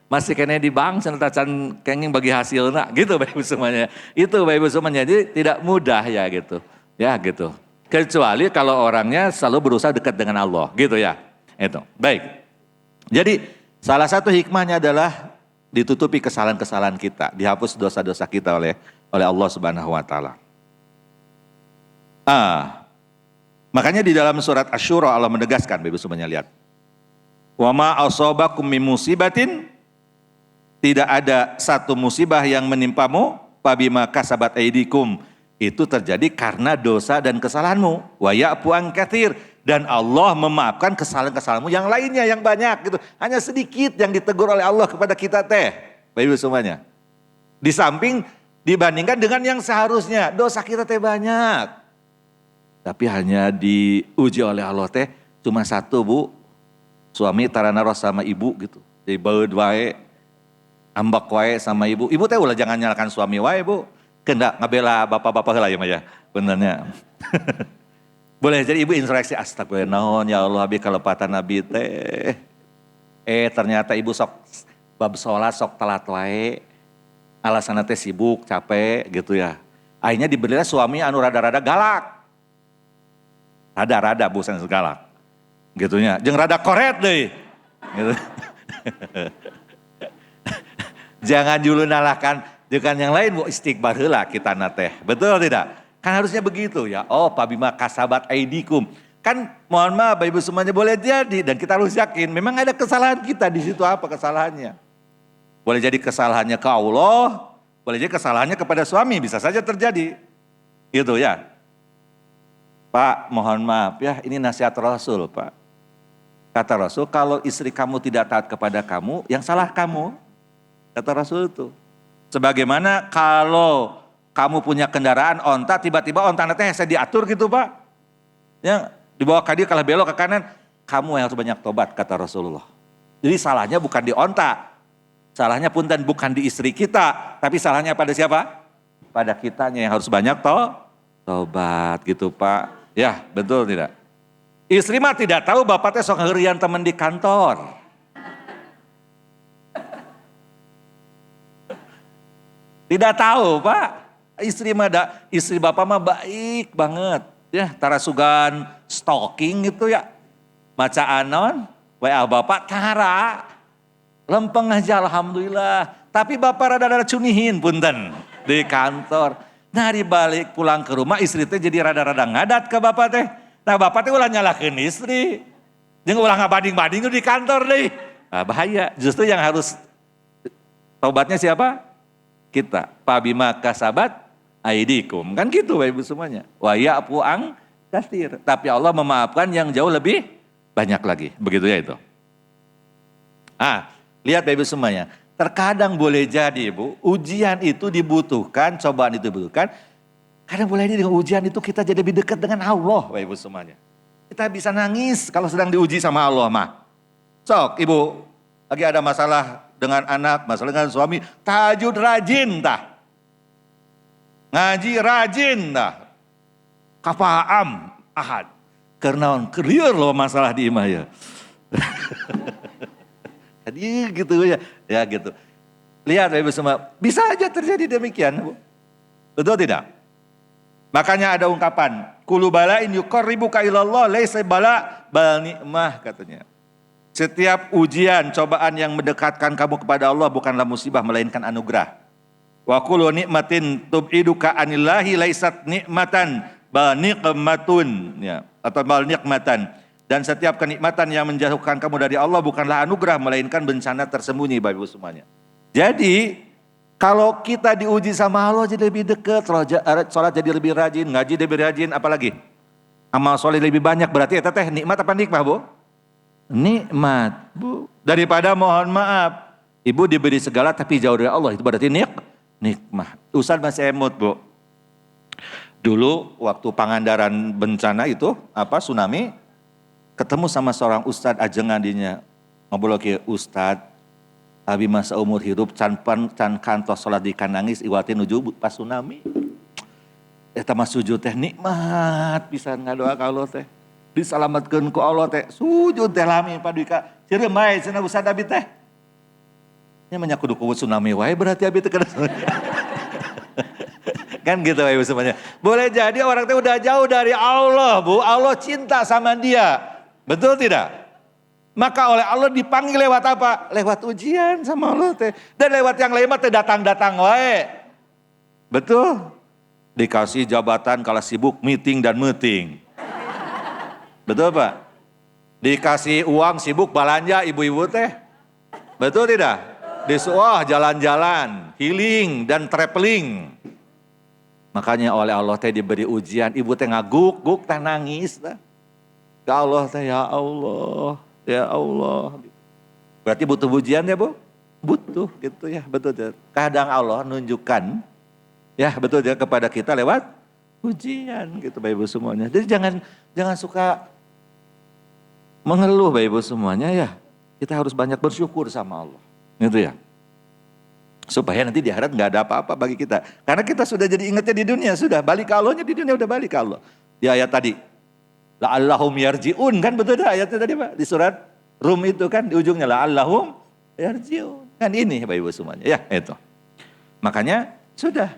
Masih kena di bank, sana tacan kenging bagi hasilna. Gitu Bapak Ibu semuanya. Itu Bapak Ibu semuanya. Jadi tidak mudah ya gitu. Ya gitu. Kecuali kalau orangnya selalu berusaha dekat dengan Allah. Gitu ya. Itu. Baik. Jadi salah satu hikmahnya adalah ditutupi kesalahan-kesalahan kita. Dihapus dosa-dosa kita oleh Allah Subhanahu wa Ta'ala. Makanya di dalam surat Asy-Syura Allah menegaskan, Bapak semuanya lihat. Wa ma asabakum min musibatin, tidak ada satu musibah yang menimpamu fabima kasabat aydikum, itu terjadi karena dosa dan kesalahanmu. Wa ya'fu an katsir, dan Allah memaafkan kesalahan-kesalahanmu yang lainnya yang banyak gitu. Hanya sedikit yang ditegur oleh Allah kepada kita teh. Bapak semuanya. Di samping dibandingkan dengan yang seharusnya dosa kita teh banyak. Tapi hanya diuji oleh Allah teh cuma satu bu, suami tarana roh sama ibu gitu. Jadi baud wae, ambak wae sama ibu. Ibu teh ulah jangan nyalakan suami wae bu. Kendak ngabela bapak-bapak lah ya Maya, benernya. Boleh jadi ibu introspeksi astagfirullah naon ya Allah abi kalepatan nabi teh. Ternyata ibu sok bab sholat sok telat wae. Alasanna teh sibuk, capek gitu ya. Akhirnya dibelilah suami anu rada-rada galak. Rada-rada bosan segala. Gitunya, jeung rada koret deh. Gitu. Jangan dulu nalahkan dengan yang lain, istighfar heula kita teh. Betul tidak? Kan harusnya begitu ya. Oh, pabima kasabat aidikum. Kan mohon maaf Bapak Ibu semuanya boleh jadi dan kita harus yakin memang ada kesalahan kita di situ. Apa kesalahannya? Boleh jadi kesalahannya ke Allah, boleh jadi kesalahannya kepada suami, bisa saja terjadi. Gitu ya. Pak, mohon maaf ya, ini nasihat Rasul, Pak. Kata Rasul, kalau istri kamu tidak taat kepada kamu, yang salah kamu. Kata Rasul itu. Sebagaimana kalau kamu punya kendaraan onta, tiba-tiba onta nanti saya diatur gitu Pak. Ya, dibawa ke dia kalau belok ke kanan, kamu yang harus banyak tobat kata Rasulullah. Jadi salahnya bukan di onta. Salahnya pun dan bukan di istri kita. Tapi salahnya pada siapa? Pada kitanya yang harus banyak tobat gitu Pak. Ya betul tidak? Istri mah tidak tahu bapaknya sok herian teman di kantor. Tidak tahu Pak. Istri bapak mah baik banget. Ya tarasugan stalking gitu ya. Maca anon, WA bapak tara. Lempeng aja alhamdulillah. Tapi bapak rada-rada cunihin punten di kantor. Nah dibalik pulang ke rumah istri teh jadi rada-rada ngadat ke bapak teh. Nah bapak teh ulah nyalakeun istri. Jeung ulah ngabading-bading di kantor deh. Nah, bahaya. Justru yang harus taubatnya siapa? Kita. Pabima kasabat aidikum. Kan gitu Bapak Ibu semuanya. Wa ya'fu an katsir. Tapi Allah memaafkan yang jauh lebih banyak lagi. Begitu ya itu. Lihat Bapak Ibu semuanya. Terkadang boleh jadi Ibu, ujian itu dibutuhkan, cobaan itu dibutuhkan. Kadang boleh jadi dengan ujian itu kita jadi lebih dekat dengan Allah Bapak Ibu semuanya. Kita bisa nangis kalau sedang diuji sama Allah mah. Sok Ibu, lagi ada masalah dengan anak, masalah dengan suami, tahajud rajin tah. Ngaji rajin tah. Kafaam ahad. Karena clear loh masalah di imah ya. Jadi gitu ya. Ya gitu. Lihat Bapak Ibu semua, bisa aja terjadi demikian Bu. Betul tidak? Makanya ada ungkapan, kulu bala'in yuqarribuka ilallah laisa bala bal nikmah katanya. Setiap ujian, cobaan yang mendekatkan kamu kepada Allah bukanlah musibah melainkan anugerah. Wa kullu nikmatin tub'iduka anillahi laisat nikmatan bal nikmatun ya atau bal nikmatan. Dan setiap kenikmatan yang menjauhkan kamu dari Allah bukanlah anugerah melainkan bencana tersembunyi Bapak Ibu semuanya. Jadi kalau kita diuji sama Allah jadi lebih dekat, sholat jadi lebih rajin, ngaji lebih rajin, apalagi amal soleh lebih banyak, berarti itu teh nikmat apa nikmah Bu? Nikmat Bu. Daripada mohon maaf, Ibu diberi segala tapi jauh dari Allah, itu berarti nikmah. Ustaz masih emut Bu. Dulu waktu Pangandaran bencana itu, tsunami, ketemu sama seorang ustadz ajengan dinya, ngobrol ke ustadz, abi masa umur hidup can kantos salat di kanangis iwati nuju pas tsunami. Eta mah sujud teh nikmat pisan ngadoa ka Allah teh. Disalamatkeun ku Allah teh. Sujud teh lami paduka. Cireum bae cenah ustad abi teh. Nya manya kudu ku tsunami wae berarti abi teh kana. Kan gitu Ibu semuanya. Boleh jadi orang teh udah jauh dari Allah Bu. Allah cinta sama dia. Betul tidak? Maka oleh Allah dipanggil lewat apa? Lewat ujian sama Allah teh. Dan lewat yang lain mah teh datang-datang wae. Betul? Dikasih jabatan kalau sibuk meeting dan meeting. Betul Pak? Dikasih uang sibuk belanja ibu-ibu teh. Betul tidak? Disuah jalan-jalan, healing dan traveling. Makanya oleh Allah teh diberi ujian, ibu teh ngaguk-guk teh nangis teh. Ke Allah teh ya Allah. Ya Allah. Berarti butuh ujian ya Bu? Butuh gitu ya, betul ya. Kadang Allah nunjukkan ya betul ya kepada kita lewat ujian gitu Bapak Ibu semuanya. Jadi jangan suka mengeluh Bapak Ibu semuanya ya. Kita harus banyak bersyukur sama Allah. Gitu ya. Supaya nanti di akhirat nggak ada apa-apa bagi kita. Karena kita sudah jadi ingatnya di dunia, sudah balik ke Allahnya di dunia udah balik ke Allah. Di ayat tadi. La'allahum yarji'un kan betul dah ayatnya tadi Pak di surat Rum itu kan di ujungnya la'allahum yarji'un. Kan ini Bapak Ibu semuanya ya itu. Makanya sudah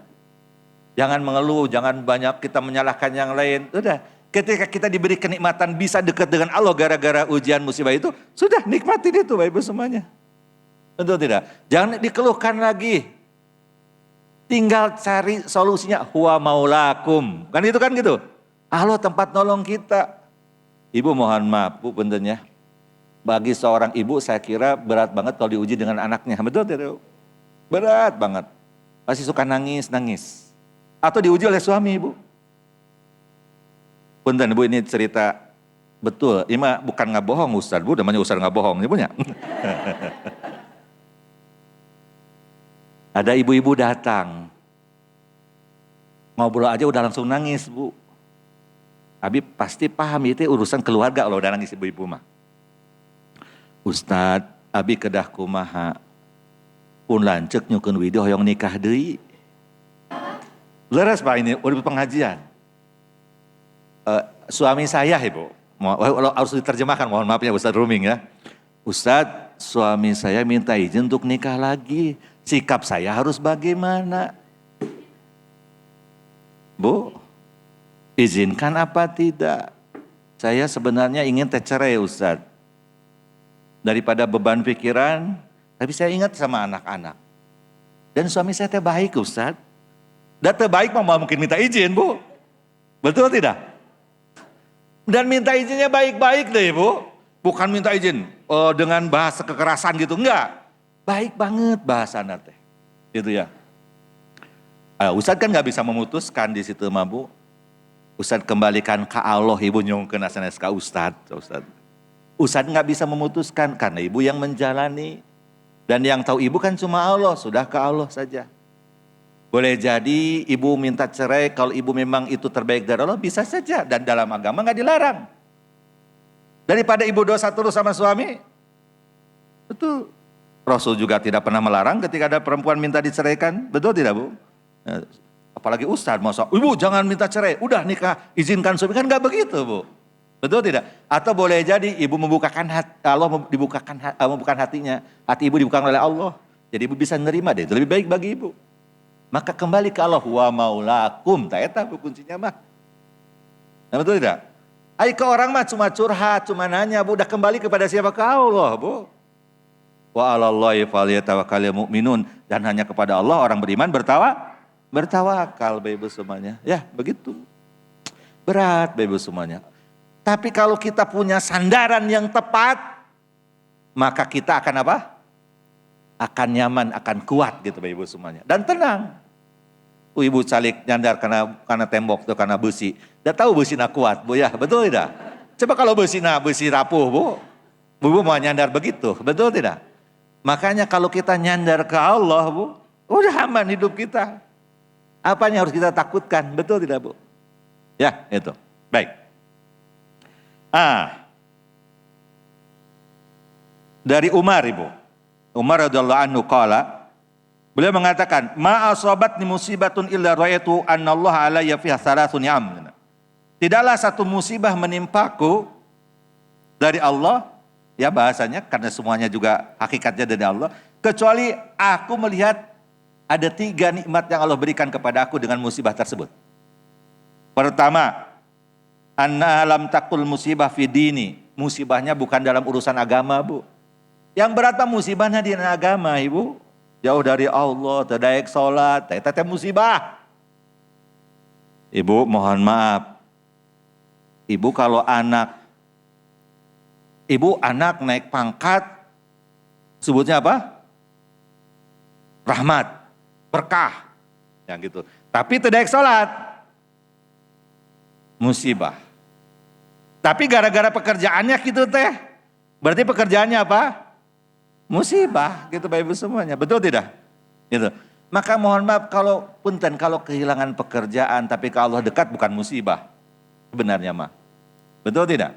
jangan mengeluh, jangan banyak kita menyalahkan yang lain. Sudah Ketika kita diberi kenikmatan bisa dekat dengan Allah gara-gara ujian musibah itu, sudah nikmatin itu Bapak Ibu semuanya. Betul tidak? Jangan dikeluhkan lagi. Tinggal cari solusinya, huwa maulakum. Kan itu kan gitu. Allah tempat nolong kita. Ibu mohon maaf Bu puntennya. Bagi seorang ibu saya kira berat banget kalau diuji dengan anaknya. Betul tidak? Berat banget. Pasti suka nangis. Atau diuji oleh suami Ibu. Punten Bu, ini cerita betul. Ini mah bukan nggak bohong Ustadz Bu, namanya Ustadz nggak bohong Ibu nya. Ada ibu-ibu datang. Ngobrol aja udah langsung nangis Bu. Abi pasti paham itu urusan keluarga kalau udah nangis ibu-ibu mah. Ustadz, abi kedah kumaha. Pun lancek nyukeun widoh yang nikah deui. Leres Pak ini udah pengajian. Suami saya Ibu, harus diterjemahkan mohon maaf ya Ustadz Ruming ya. Ustadz, suami saya minta izin untuk nikah lagi. Sikap saya harus bagaimana? Bu, izinkan apa tidak? Saya sebenarnya ingin cerai Ustadz. Daripada beban pikiran, tapi saya ingat sama anak-anak. Dan suami saya baik Ustadz. Dan terbaik mau mungkin minta izin Bu. Betul tidak? Dan minta izinnya baik-baik deh Bu. Bukan minta izin dengan bahasa kekerasan gitu, enggak. Baik banget bahasa teh. Gitu ya. Ustadz kan gak bisa memutuskan di situ mah Bu. Ustadz kembalikan ke Allah Ibu nyongkeun sanes ka Ustadz. Ustadz gak bisa memutuskan karena Ibu yang menjalani. Dan yang tahu Ibu kan cuma Allah, sudah ke Allah saja. Boleh jadi Ibu minta cerai kalau Ibu memang itu terbaik dari Allah bisa saja. Dan dalam agama gak dilarang. Daripada Ibu dosa terus sama suami. Betul. Rasul juga tidak pernah melarang ketika ada perempuan minta diceraikan. Betul tidak Bu? Apalagi Ustadz masa, Ibu jangan minta cerai. Udah nikah, izinkan suami. Kan gak begitu Bu. Betul tidak? Atau boleh jadi Ibu membukakan hati, Allah membukakan hatinya. Hati Ibu dibukakan oleh Allah. Jadi Ibu bisa menerima deh. Itu lebih baik bagi Ibu. Maka kembali ke Allah. Wa maulakum. Tak eta Bu kuncinya mah. Nah, betul tidak? Ayo ke orang mah cuma curhat, cuma nanya Bu. Udah kembali kepada siapa? Ke Allah Bu. Wa 'alallahi falyatawakkalul mu'minun, dan hanya kepada Allah orang beriman bertawakal Bapak Ibu semuanya. Ya, begitu. Berat Bapak Ibu semuanya. Tapi kalau kita punya sandaran yang tepat, maka kita akan apa? Akan nyaman, akan kuat gitu Bapak Ibu semuanya. Dan tenang. Ibu calik nyandar karena tembok tuh karena besi. Udah tahu besina kuat Bu ya, betul tidak? Coba kalau besi rapuh Bu. Bu mau nyandar begitu, betul tidak? Makanya kalau kita nyandar ke Allah Bu, udah aman hidup kita. Apa yang harus kita takutkan, betul tidak Bu? Ya itu, baik. Dari Umar Ibu. Umar radhiyallahu anhu qala, beliau mengatakan, ma asabatni musibatun illa ra'aitu annallaha alayya fiha thalathun ni'am. Tidaklah satu musibah menimpaku dari Allah, ya bahasanya karena semuanya juga hakikatnya dari Allah, kecuali aku melihat ada 3 nikmat yang Allah berikan kepada aku dengan musibah tersebut. Pertama, anna lam takul musibah fi dini. Musibahnya bukan dalam urusan agama Bu. Yang berat musibahnya di agama Ibu. Jauh dari Allah, terdaik sholat, tete musibah. Ibu mohon maaf. Ibu kalau anak naik pangkat, sebutnya apa? Rahmat, berkah, yang gitu. Tapi tidak sholat, musibah. Tapi gara-gara pekerjaannya gitu teh, berarti pekerjaannya apa? Musibah, gitu Bapak Ibu semuanya. Betul tidak? Gitu. Maka mohon maaf kalau kehilangan pekerjaan, tapi kalau Allah dekat bukan musibah. Sebenarnya mah. Betul tidak?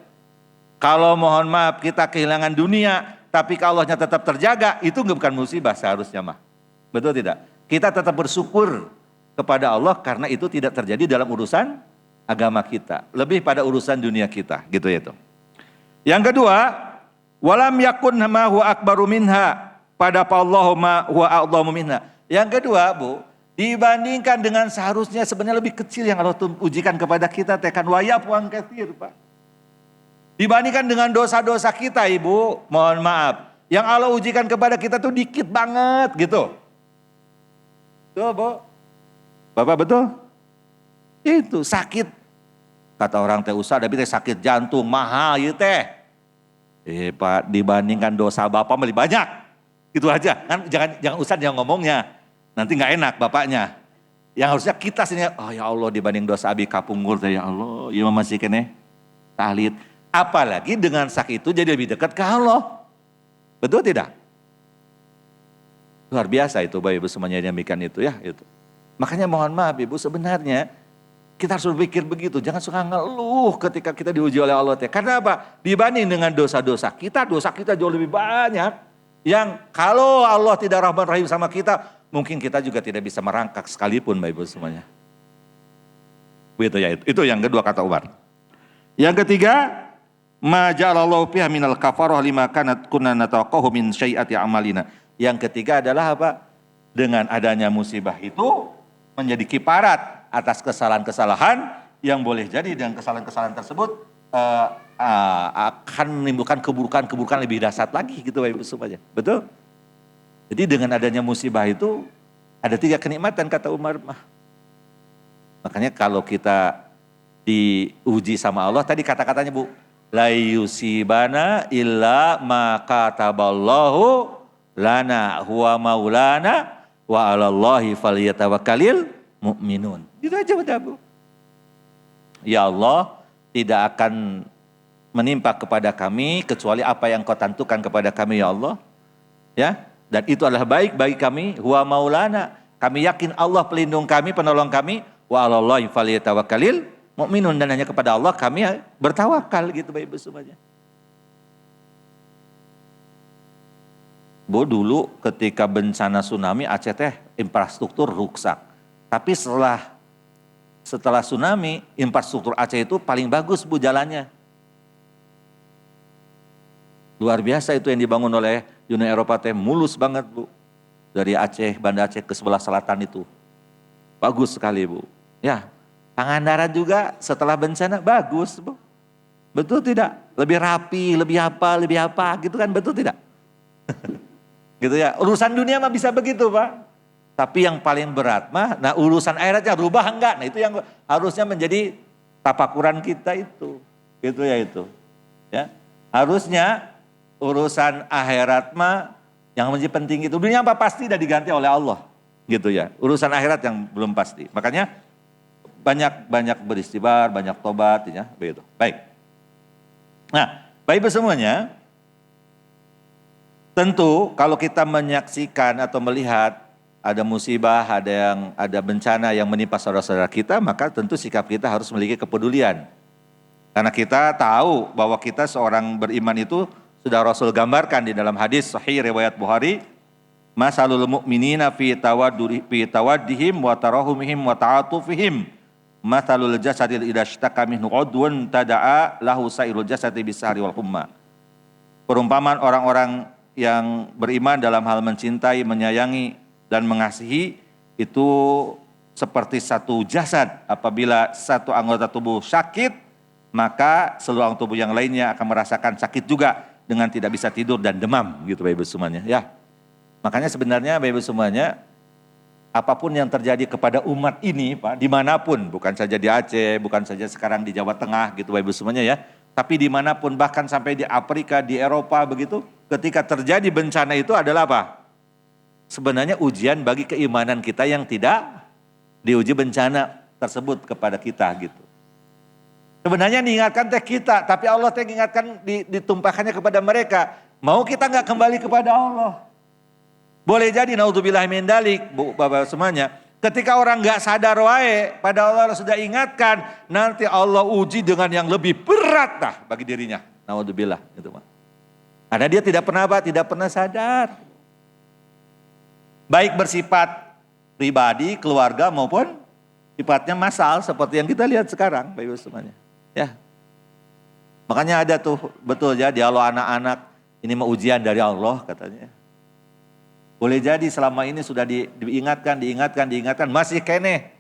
Kalau mohon maaf kita kehilangan dunia, tapi kalau Allahnya tetap terjaga, itu bukan musibah seharusnya mah. Betul tidak? Kita tetap bersyukur kepada Allah karena itu tidak terjadi dalam urusan agama kita. Lebih pada urusan dunia kita. Gitu ya itu. Yang kedua, walam yakun ma huwa akbaru minha, pada Allahumma huwa a'dhamu minha. Yang kedua Bu, Dibandingkan dengan seharusnya sebenarnya lebih kecil yang Allah ujikan kepada kita, tekan wayafuan katsir, Pak. Dibandingkan dengan dosa-dosa kita, Ibu, mohon maaf. Yang Allah ujikan kepada kita tuh dikit banget gitu. Tuh, Bu. Bapak betul? Itu sakit. Kata orang teh usah, tapi teh sakit jantung, mahal ya teh. Pak, dibandingkan dosa Bapak lebih banyak. Gitu aja. Kan jangan usah dia ngomongnya. Nanti nggak enak bapaknya. Yang harusnya kita sini, oh ya Allah dibanding dosa abi kapunggur, ya Allah, ya masih kene tahlid. Apalagi dengan sakit itu jadi lebih dekat ke Allah. Betul tidak? Luar biasa itu Bapak Ibu semuanya yang demikian itu ya. Itu. Makanya mohon maaf Ibu, sebenarnya kita harus berpikir begitu. Jangan suka ngeluh ketika kita diuji oleh Allah. Karena apa? Dibanding dengan dosa-dosa kita jauh lebih banyak. Yang kalau Allah tidak rahman rahim sama kita, mungkin kita juga tidak bisa merangkak sekalipun Bapak Ibu semuanya. Begitu ya, itu yang kedua kata Umar. Yang ketiga, ma ja'alallahu fiha minal kafarah lima kanat kunna nataqahu min syai'ati amalina. Yang ketiga adalah apa? Dengan adanya musibah itu menjadi kiparat atas kesalahan-kesalahan yang boleh jadi dengan kesalahan-kesalahan tersebut akan menimbulkan keburukan-keburukan lebih dahsyat lagi gitu Bapak Ibu semuanya. Betul? Jadi dengan adanya musibah itu ada 3 kenikmatan kata Umar. Makanya kalau kita diuji sama Allah, tadi kata-katanya Bu, la yusibana illa ma kataballahu lana huwa maulana wa 'alallahi falyatawakkalul mu'minun. Itu aja udah Bu. Ya Allah, tidak akan menimpa kepada kami kecuali apa yang Kau tentukan kepada kami ya Allah. Ya, dan itu adalah baik bagi kami, huwa maulana. Kami yakin Allah pelindung kami, penolong kami, wa 'alallahi falyatawakkalul mu'minun, dan hanya kepada Allah kami bertawakal gitu Bapak Ibu semuanya. Bu, dulu ketika bencana tsunami Aceh teh infrastruktur rusak. Tapi setelah tsunami infrastruktur Aceh itu paling bagus Bu jalannya. Luar biasa itu yang dibangun oleh Uni Eropa teh, mulus banget Bu. Dari Aceh, Banda Aceh ke sebelah selatan itu. Bagus sekali Bu. Ya, Pangandaran juga setelah bencana bagus Bu. Betul tidak? Lebih rapi, lebih apa gitu kan, betul tidak? Gitu ya, urusan dunia mah bisa begitu Pak. Tapi yang paling berat mah, nah urusan akhiratnya rubah enggak? Nah itu yang harusnya menjadi tapakuran kita itu. Gitu ya itu. Ya, harusnya urusan akhirat mah yang menjadi penting itu. Dunia apa pasti sudah diganti oleh Allah. Gitu ya. Urusan akhirat yang belum pasti. Makanya banyak beristighfar, banyak tobat ya, begitu. Baik. Nah, Bapak Ibu semuanya, tentu kalau kita menyaksikan atau melihat ada musibah, ada bencana yang menimpa saudara-saudara kita, maka tentu sikap kita harus memiliki kepedulian. Karena kita tahu bahwa kita seorang beriman itu sudah Rasul gambarkan di dalam hadis sahih riwayat Bukhari, masalul mu'minina fi tawaddihim wa tarahumihim wa ta'atufihim masalul jasadil idza ishtaka minhu udwun tada'a lahu sairul jasadi bisahri wal humma. Perumpamaan orang-orang yang beriman dalam hal mencintai, menyayangi dan mengasihi itu seperti satu jasad. Apabila satu anggota tubuh sakit, maka seluruh anggota tubuh yang lainnya akan merasakan sakit juga dengan tidak bisa tidur dan demam gitu Bapak Ibu semuanya ya. Makanya sebenarnya Bapak Ibu semuanya, apapun yang terjadi kepada umat ini Pak, dimanapun, bukan saja di Aceh, bukan saja sekarang di Jawa Tengah gitu Bapak Ibu semuanya ya, tapi dimanapun, bahkan sampai di Afrika, di Eropa begitu, ketika terjadi bencana itu adalah apa? Sebenarnya ujian bagi keimanan kita yang tidak diuji bencana tersebut kepada kita gitu. Sebenarnya diingatkan teh kita, tapi Allah teh mengingatkan, ditumpahkannya kepada mereka. Mau kita nggak kembali kepada Allah? Boleh jadi naudzubillah min dalik, Bu, Bapak semuanya. Ketika orang nggak sadar wae, pada Allah sudah ingatkan, nanti Allah uji dengan yang lebih berat dah bagi dirinya. Naudzubillah gitu Pak. Karena dia tidak pernah apa? Tidak pernah sadar. Baik bersifat pribadi, keluarga maupun sifatnya massal seperti yang kita lihat sekarang, Bapak Ibu semuanya. Ya. Makanya ada tuh betul ya dialog anak-anak, ini mah ujian dari Allah katanya. Boleh jadi selama ini sudah diingatkan, masih kene.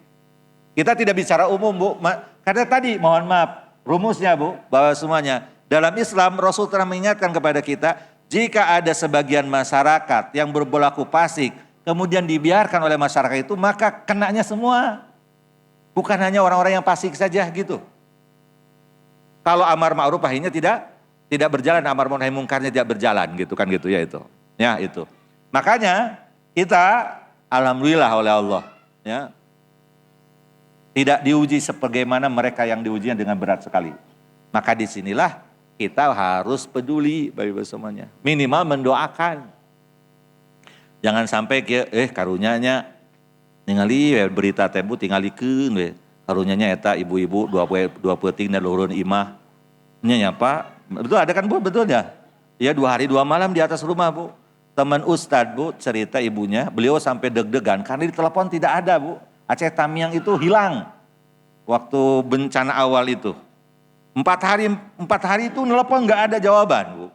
Kita tidak bicara umum Bu, karena tadi mohon maaf, rumusnya Bu, bahwa semuanya. Dalam Islam Rasul telah mengingatkan kepada kita, jika ada sebagian masyarakat yang berlaku fasik, kemudian dibiarkan oleh masyarakat itu, maka kenanya semua. Bukan hanya orang-orang yang fasik saja gitu. Kalau amar ma'ruf nahinya tidak berjalan, amar nahi mungkarnya tidak berjalan gitu kan gitu ya itu. Ya itu. Makanya kita alhamdulillah oleh Allah ya tidak diuji sebagaimana mereka yang diujinya dengan berat sekali. Maka disinilah kita harus peduli Bapak Ibu semuanya. Minimal mendoakan. Jangan sampai karunyanya ningali berita tembu tingalikeun we. Karunyanya eta ibu-ibu dua peuting dan luhurun imah. Nya Pak, betul ada kan Bu, betul ya? Ya 2 hari 2 malam di atas rumah Bu. Teman Ustadz Bu cerita ibunya, beliau sampai deg-degan karena di telepon tidak ada Bu. Aceh Tamiang itu hilang waktu bencana awal itu. 4 hari itu telepon nggak ada jawaban Bu.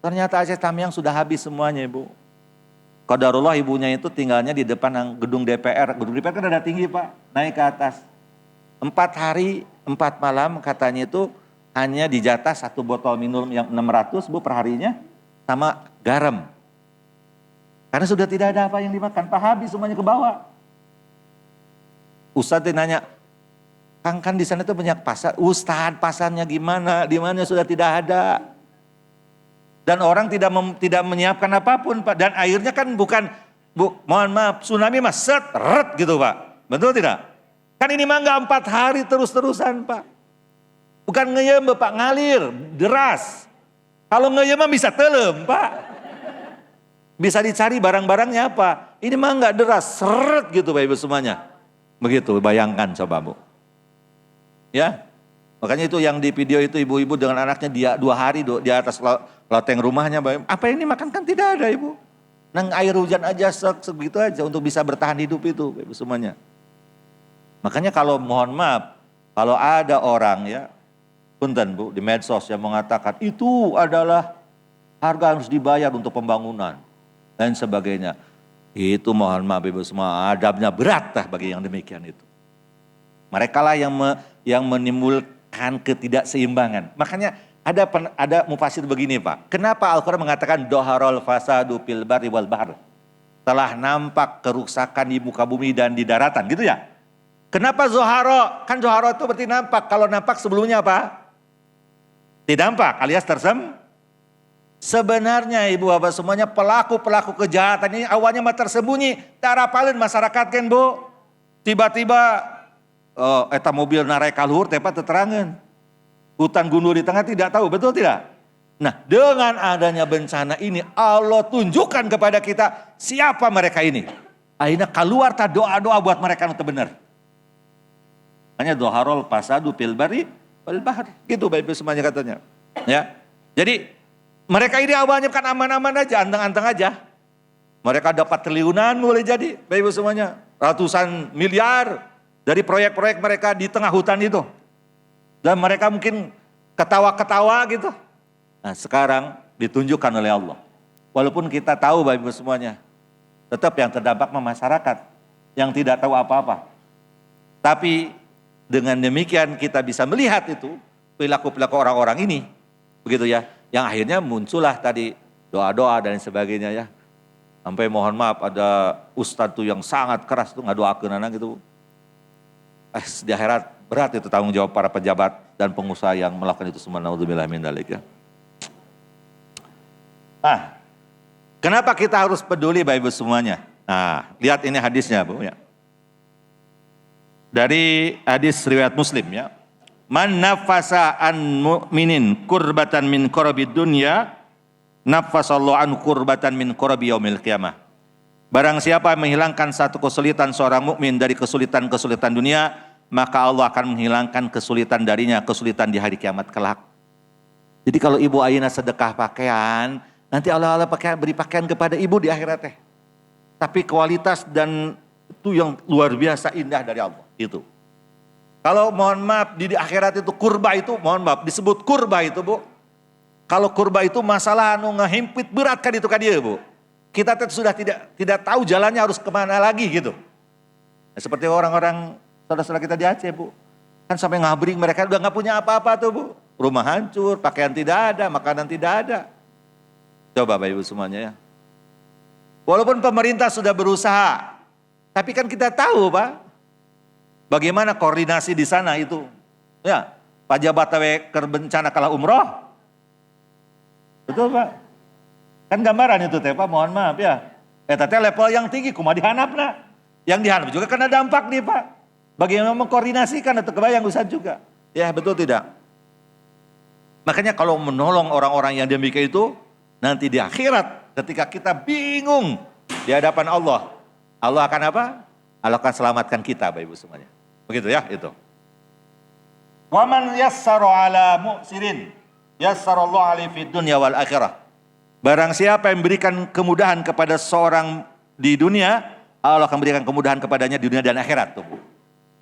Ternyata Aceh Tamiang sudah habis semuanya Bu. Qadarullah ibunya itu tinggalnya di depan gedung DPR. Gedung DPR kan ada tinggi Pak, naik ke atas. 4 hari 4 malam katanya itu hanya dijatah 1 botol minum yang 600 Bu per harinya sama garam. Karena sudah tidak ada apa yang dimakan, Pak habis semuanya ke bawah. Ustadz nanya, Kang kan di sana tuh banyak pasar, Ustadz pasarnya gimana? Di mana sudah tidak ada. Dan orang tidak menyiapkan apapun Pak. Dan airnya kan bukan, Bu, mohon maaf, tsunami mah set-ret gitu Pak. Betul tidak? Kan ini mah enggak 4 hari terus-terusan Pak. Bukan ngeyem Pak, ngalir, deras. Kalau ngeyem mah bisa telem Pak. Bisa dicari barang-barangnya apa. Ini mah enggak deras, seret gitu Bapak Ibu semuanya. Begitu, bayangkan coba Bu. Ya, makanya itu yang di video itu ibu-ibu dengan anaknya dia 2 hari di atas loteng rumahnya. Apa yang dimakan kan tidak ada Ibu. Nang air hujan aja segitu aja untuk bisa bertahan hidup itu Bapak Ibu semuanya. Makanya kalau mohon maaf, kalau ada orang ya, punten Bu, di medsos yang mengatakan itu adalah harga harus dibayar untuk pembangunan dan sebagainya. Itu mohon maaf Ibu semua, adabnya berat lah bagi yang demikian itu. Mereka lah yang menimbulkan ketidakseimbangan. Makanya ada mufasir begini Pak. Kenapa Al-Quran mengatakan doharol fasadu fil barri wal bahr? Telah nampak kerusakan di muka bumi dan di daratan gitu ya. Kenapa zoharo? Kan zoharo itu berarti nampak. Kalau nampak sebelumnya apa? Tidak nampak alias sebenarnya Ibu Bapak semuanya pelaku-pelaku kejahatan ini awalnya mah tersembunyi. Darah palin masyarakat kan Bu. Tiba-tiba eta mobil narai kaluhur tepat teterangan. Hutan gunung di tengah tidak tahu, betul tidak? Nah dengan adanya bencana ini Allah tunjukkan kepada kita siapa mereka ini. Akhirnya keluar tak doa-doa buat mereka untuk benar. Hanya doharol pasadu fil barri wal bahr. Gitu Bapak Ibu semuanya katanya. Ya. Jadi mereka ini awalnya kan aman-aman aja, anteng-anteng aja. Mereka dapat triliunan boleh jadi Bapak Ibu semuanya. Ratusan miliar dari proyek-proyek mereka di tengah hutan itu. Dan mereka mungkin ketawa-ketawa gitu. Nah sekarang ditunjukkan oleh Allah. Walaupun kita tahu Bapak Ibu semuanya. Tetap yang terdampak masyarakat. Yang tidak tahu apa-apa. Tapi dengan demikian kita bisa melihat itu. Perilaku-perilaku orang-orang ini. Begitu ya. Yang akhirnya muncullah tadi doa-doa dan sebagainya ya. Sampai mohon maaf ada ustadz tuh yang sangat keras tuh ngadoakeun anak gitu. Di akhirat berat itu tanggung jawab para pejabat dan pengusaha yang melakukan itu semua. Naudzubillah min dzalik ya. Nah, kenapa kita harus peduli Bapak Ibu semuanya? Nah, lihat ini hadisnya Bu ya. Dari hadis riwayat Muslim ya. Man nafasa an mu'minin kurbatan min kurabi dunya, nafasallahu an kurbatan min kurabi yaumil qiyamah. Barang siapa menghilangkan satu kesulitan seorang mukmin dari kesulitan-kesulitan dunia, maka Allah akan menghilangkan kesulitan darinya, kesulitan di hari kiamat kelak. Jadi kalau ibu ayeuna sedekah pakaian, nanti Allah beri pakaian kepada ibu di akhirat teh. Tapi kualitas dan itu yang luar biasa indah dari Allah itu. Kalau mohon maaf di akhirat itu kurba itu, mohon maaf disebut kurba itu Bu. Kalau kurba itu masalah anu ngehimpit berat kan itu kan dia Bu. kita sudah tidak tahu jalannya harus kemana lagi gitu. Nah, seperti orang-orang saudara-saudara kita di Aceh, Bu. Kan sampai ngabring, mereka udah gak punya apa-apa tuh, Bu. Rumah hancur, pakaian tidak ada, makanan tidak ada. Coba Bapak Ibu semuanya ya. Walaupun pemerintah sudah berusaha, tapi kan kita tahu Pak, bagaimana koordinasi di sana itu. Ya, Pak Jabatawe bencana kalah umroh. Betul Pak. Kan gambaran itu teh Pak, mohon maaf ya. Teh level yang tinggi, kumaha dihanapna. Yang dihanap juga karena dampak nih Pak. Bagaimana mengkoordinasikan atau kebayang usaha juga. Ya betul tidak? Makanya kalau menolong orang-orang yang demikian itu, nanti di akhirat ketika kita bingung di hadapan Allah, Allah akan apa? Allah akan selamatkan kita Bapak Ibu semuanya. Begitu ya itu. Wa man yassara ala mu'sirin yassarallahu alaihi fid dunya wal akhirah. Barang siapa yang memberikan kemudahan kepada seorang di dunia, Allah akan berikan kemudahan kepadanya di dunia dan akhirat tuh.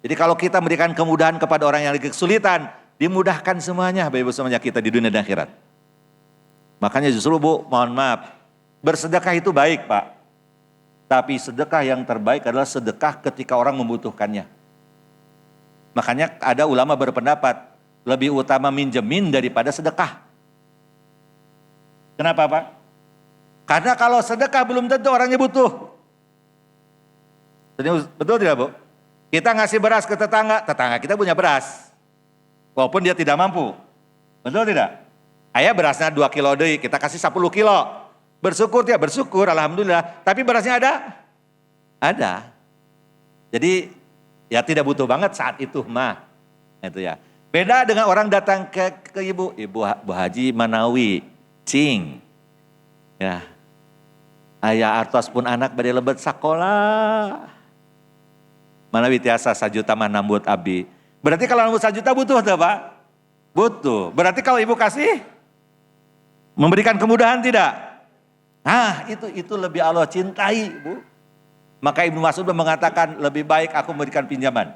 Jadi kalau kita memberikan kemudahan kepada orang yang lagi kesulitan, dimudahkan semuanya Bapak Ibu semuanya kita di dunia dan akhirat. Makanya justru Bu, mohon maaf, bersedekah itu baik Pak. Tapi sedekah yang terbaik adalah sedekah ketika orang membutuhkannya. Makanya ada ulama berpendapat, lebih utama minjemin daripada sedekah. Kenapa Pak? Karena kalau sedekah belum tentu orangnya butuh. Betul tidak Bu? Kita ngasih beras ke tetangga, tetangga kita punya beras. Walaupun dia tidak mampu. Betul tidak? Ayah berasnya 2 kilo deh, kita kasih 10 kilo. Bersyukur dia, bersyukur alhamdulillah. Tapi berasnya ada? Ada. Jadi ya tidak butuh banget saat itu mah. Itu ya. Beda dengan orang datang ke ibu Bu Haji Manawi, cing. Ya. Ayah artos pun anak bade lebet sakola. Manawi tiasa 1 juta mah nambut abdi. Berarti kalau nambut 1 juta butuh tuh Pak? Butuh. Berarti kalau ibu kasih, memberikan kemudahan tidak? Nah itu lebih Allah cintai Bu. Maka Ibnu Mas'ud mengatakan lebih baik aku memberikan pinjaman.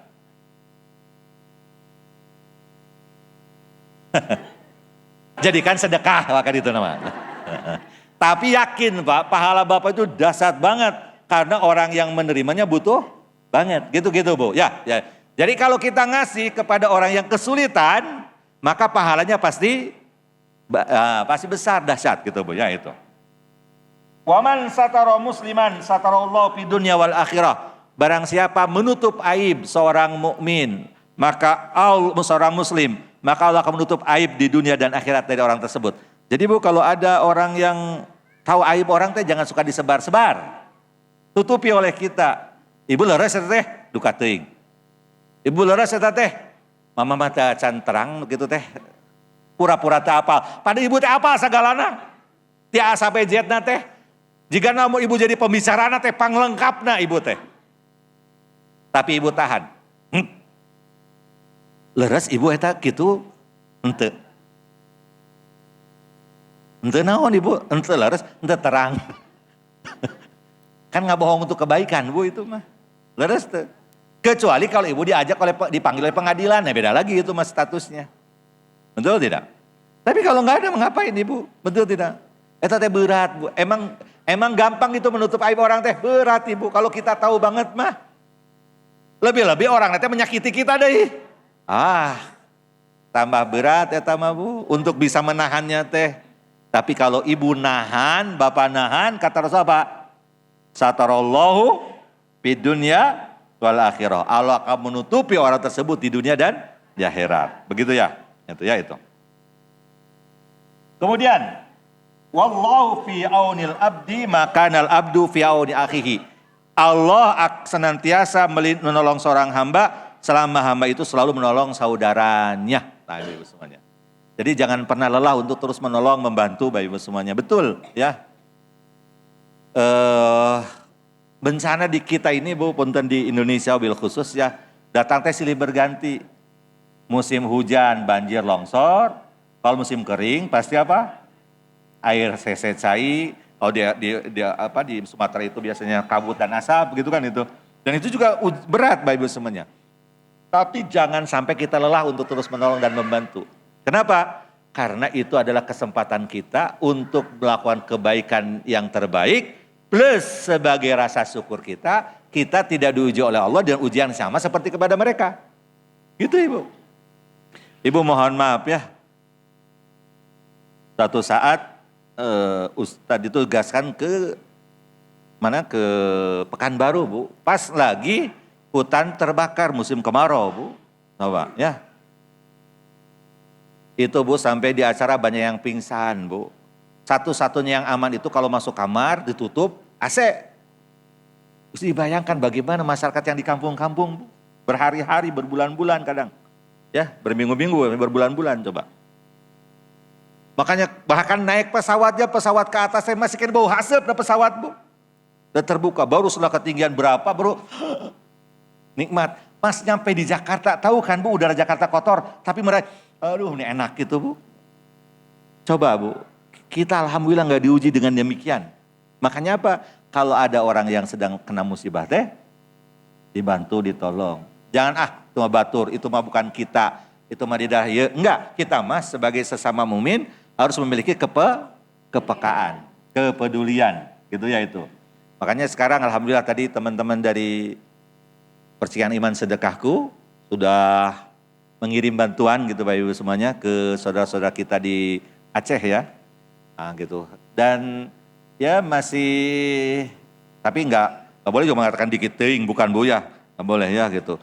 Jadikan sedekah maka itu nama. Tapi yakin Pak, pahala Bapak itu dahsyat banget. Karena orang yang menerimanya butuh banget. Gitu-gitu Bu. Ya. Jadi kalau kita ngasih kepada orang yang kesulitan, maka pahalanya pasti besar, dahsyat gitu Bu. Ya itu. Waman satara musliman satarallahu fid dunya wal akhirah. Barang siapa menutup aib seorang mukmin, maka seorang muslim, maka Allah akan menutup aib di dunia dan akhirat dari orang tersebut. Jadi Bu, kalau ada orang yang tahu aib orang teh jangan suka disebar-sebar. Tutupi oleh kita. Ibu leres eta teh duka teuing. Ibu leres eta teh mama mata can terang gitu teh. Pura-pura teh apal. Pada ibu teh apal sagalana. Ti A sampai Z na teh. Jika namun ibu jadi pembicaraan teh panglengkapna ibu teh. Tapi ibu tahan. Leres ibu eta gitu ente. Ente naon ibu? Ente leres, ente terang. Kan nggak bohong untuk kebaikan Bu itu mah. Leres tuh. Kecuali kalau ibu dipanggil oleh pengadilan, ya beda lagi itu mas statusnya. Betul tidak? Tapi kalau nggak ada mengapain ibu? Betul tidak? Eta teh berat Bu. Emang gampang itu menutup aib orang teh? Berat ibu. Kalau kita tahu banget mah. Lebih-lebih orang teh menyakiti kita deh. Tambah berat eta mah Bu. Untuk bisa menahannya teh. Tapi kalau ibu nahan, bapak nahan, kata Rasul apa? Satarallahu fid dunya wal akhirah. Allah akan menutupi orang tersebut di dunia dan di akhirat. Begitu ya? Itu. Kemudian wallahu fi aunil abdi makanal abdu fi auni akhihi. Allah senantiasa menolong seorang hamba selama hamba itu selalu menolong saudaranya. Nah, Ibu semuanya. Jadi jangan pernah lelah untuk terus menolong, membantu Bapak Ibu semuanya. Betul ya. Bencana di kita ini Bu, punten di Indonesia bil khusus ya. Datang teh silih berganti. Musim hujan banjir longsor. Kalau musim kering pasti apa? Air cai. Kalau di Sumatera itu biasanya kabut dan asap begitu kan itu. Dan itu juga berat Bapak Ibu semuanya. Tapi jangan sampai kita lelah untuk terus menolong dan membantu. Kenapa? Karena itu adalah kesempatan kita untuk melakukan kebaikan yang terbaik Plus sebagai rasa syukur kita tidak diuji oleh Allah dengan ujian sama seperti kepada mereka. Gitu Ibu. Ibu mohon maaf ya. Suatu saat Ustadz ditugaskan ke Pekanbaru Bu. Pas lagi hutan terbakar musim kemarau Bu. Coba ya. Itu Bu sampai di acara banyak yang pingsan Bu. Satu-satunya yang aman itu kalau masuk kamar ditutup AC. Terus dibayangkan bagaimana masyarakat yang di kampung-kampung Bu. Berhari-hari, berbulan-bulan kadang. Ya, berminggu-minggu, berbulan-bulan coba. Makanya bahkan naik pesawatnya, pesawat ke atas saya masih kena bau asap na pesawat Bu. Dan terbuka, baru setelah ketinggian berapa baru nikmat. Mas nyampe di Jakarta, tahu kan Bu udara Jakarta kotor. Tapi mereka, aduh ini enak gitu Bu. Coba Bu, kita alhamdulillah gak diuji dengan demikian. Makanya apa? Kalau ada orang yang sedang kena musibah teh, dibantu, ditolong. Jangan itu mah batur, itu mah bukan kita, itu mah didahye. Enggak, kita mas sebagai sesama mumin harus memiliki kepekaan, kepedulian, gitu ya itu. Makanya sekarang alhamdulillah tadi teman-teman dari Percikan Iman Sedekahku sudah mengirim bantuan gitu Bapak Ibu semuanya ke saudara-saudara kita di Aceh ya. Nah, gitu. Dan ya masih, tapi enggak boleh juga mengatakan dikit ting, bukan Bu ya. Enggak boleh ya gitu.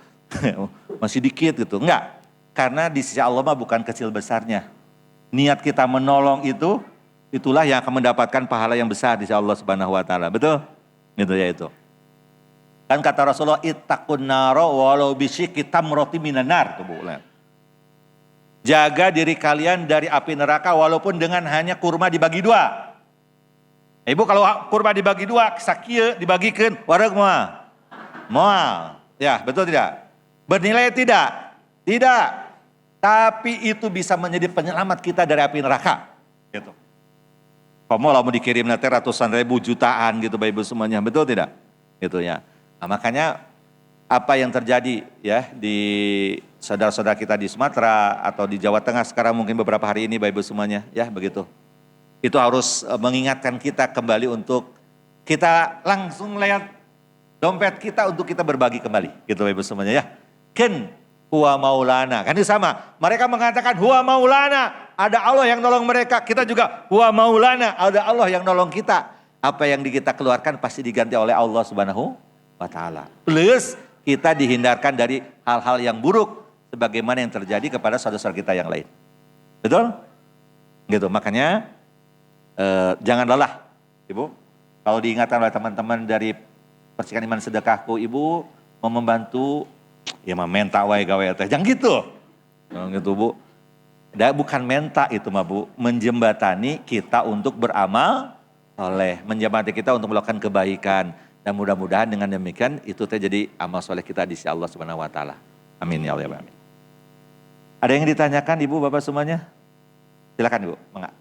Masih dikit gitu. Enggak. Karena di sisi Allah mah bukan kecil besarnya. Niat kita menolong itu, itulah yang akan mendapatkan pahala yang besar di sisi Allah Subhanahu wa taala. Betul? Gitu ya itu. Kan kata Rasulullah, ittaqun naro walau bisyikki tamroti minan nar. Jaga diri kalian dari api neraka walaupun dengan hanya kurma dibagi dua. Ibu kalau kurma dibagi dua, sakieu dibagikan, wareg moal. Ya betul tidak? Bernilai tidak? Tidak. Tapi itu bisa menjadi penyelamat kita dari api neraka. Gitu. Kamu lah mau dikirim nanti ratusan ribu jutaan gitu Bapak Ibu semuanya, betul tidak? Gitu ya. Nah, makanya apa yang terjadi ya di saudara-saudara kita di Sumatera atau di Jawa Tengah sekarang mungkin beberapa hari ini Bapak Ibu semuanya ya begitu. Itu harus mengingatkan kita kembali untuk kita langsung lihat dompet kita untuk kita berbagi kembali gitu Bapak Ibu semuanya ya. Kan huwa maulana, kan itu sama. Mereka mengatakan huwa maulana, ada Allah yang nolong mereka. Kita juga huwa maulana, ada Allah yang nolong kita. Apa yang kita keluarkan pasti diganti oleh Allah Subhanahu wa taala. Plus kita dihindarkan dari hal-hal yang buruk sebagaimana yang terjadi kepada saudara-saudara kita yang lain. Betul? Gitu. Makanya jangan lelah, Ibu. Kalau diingatkan oleh teman-teman dari Percikan Iman Sedekahku, Ibu mau membantu, ya mah minta wae gawe teh. Jangan gitu. Jangan gitu, Bu. Bukan minta itu mah, Bu. Menjembatani kita untuk beramal soleh, menjembatani kita untuk melakukan kebaikan. Dan mudah-mudahan dengan demikian itu jadi amal soleh kita di sisi Allah Subhanahu wa taala. Amin ya Allah. Amin. Ada yang ditanyakan Ibu Bapak semuanya? Silakan Ibu, mangga.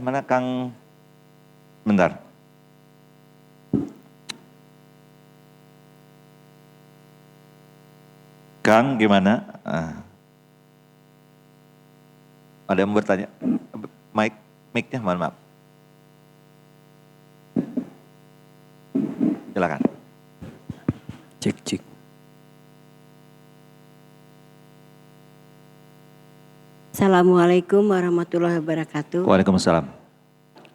Mana Kang? Bentar. Kang gimana? Ada yang bertanya? Mic-nya mohon maaf. Silakan. Cek. Assalamualaikum warahmatullahi wabarakatuh. Waalaikumsalam.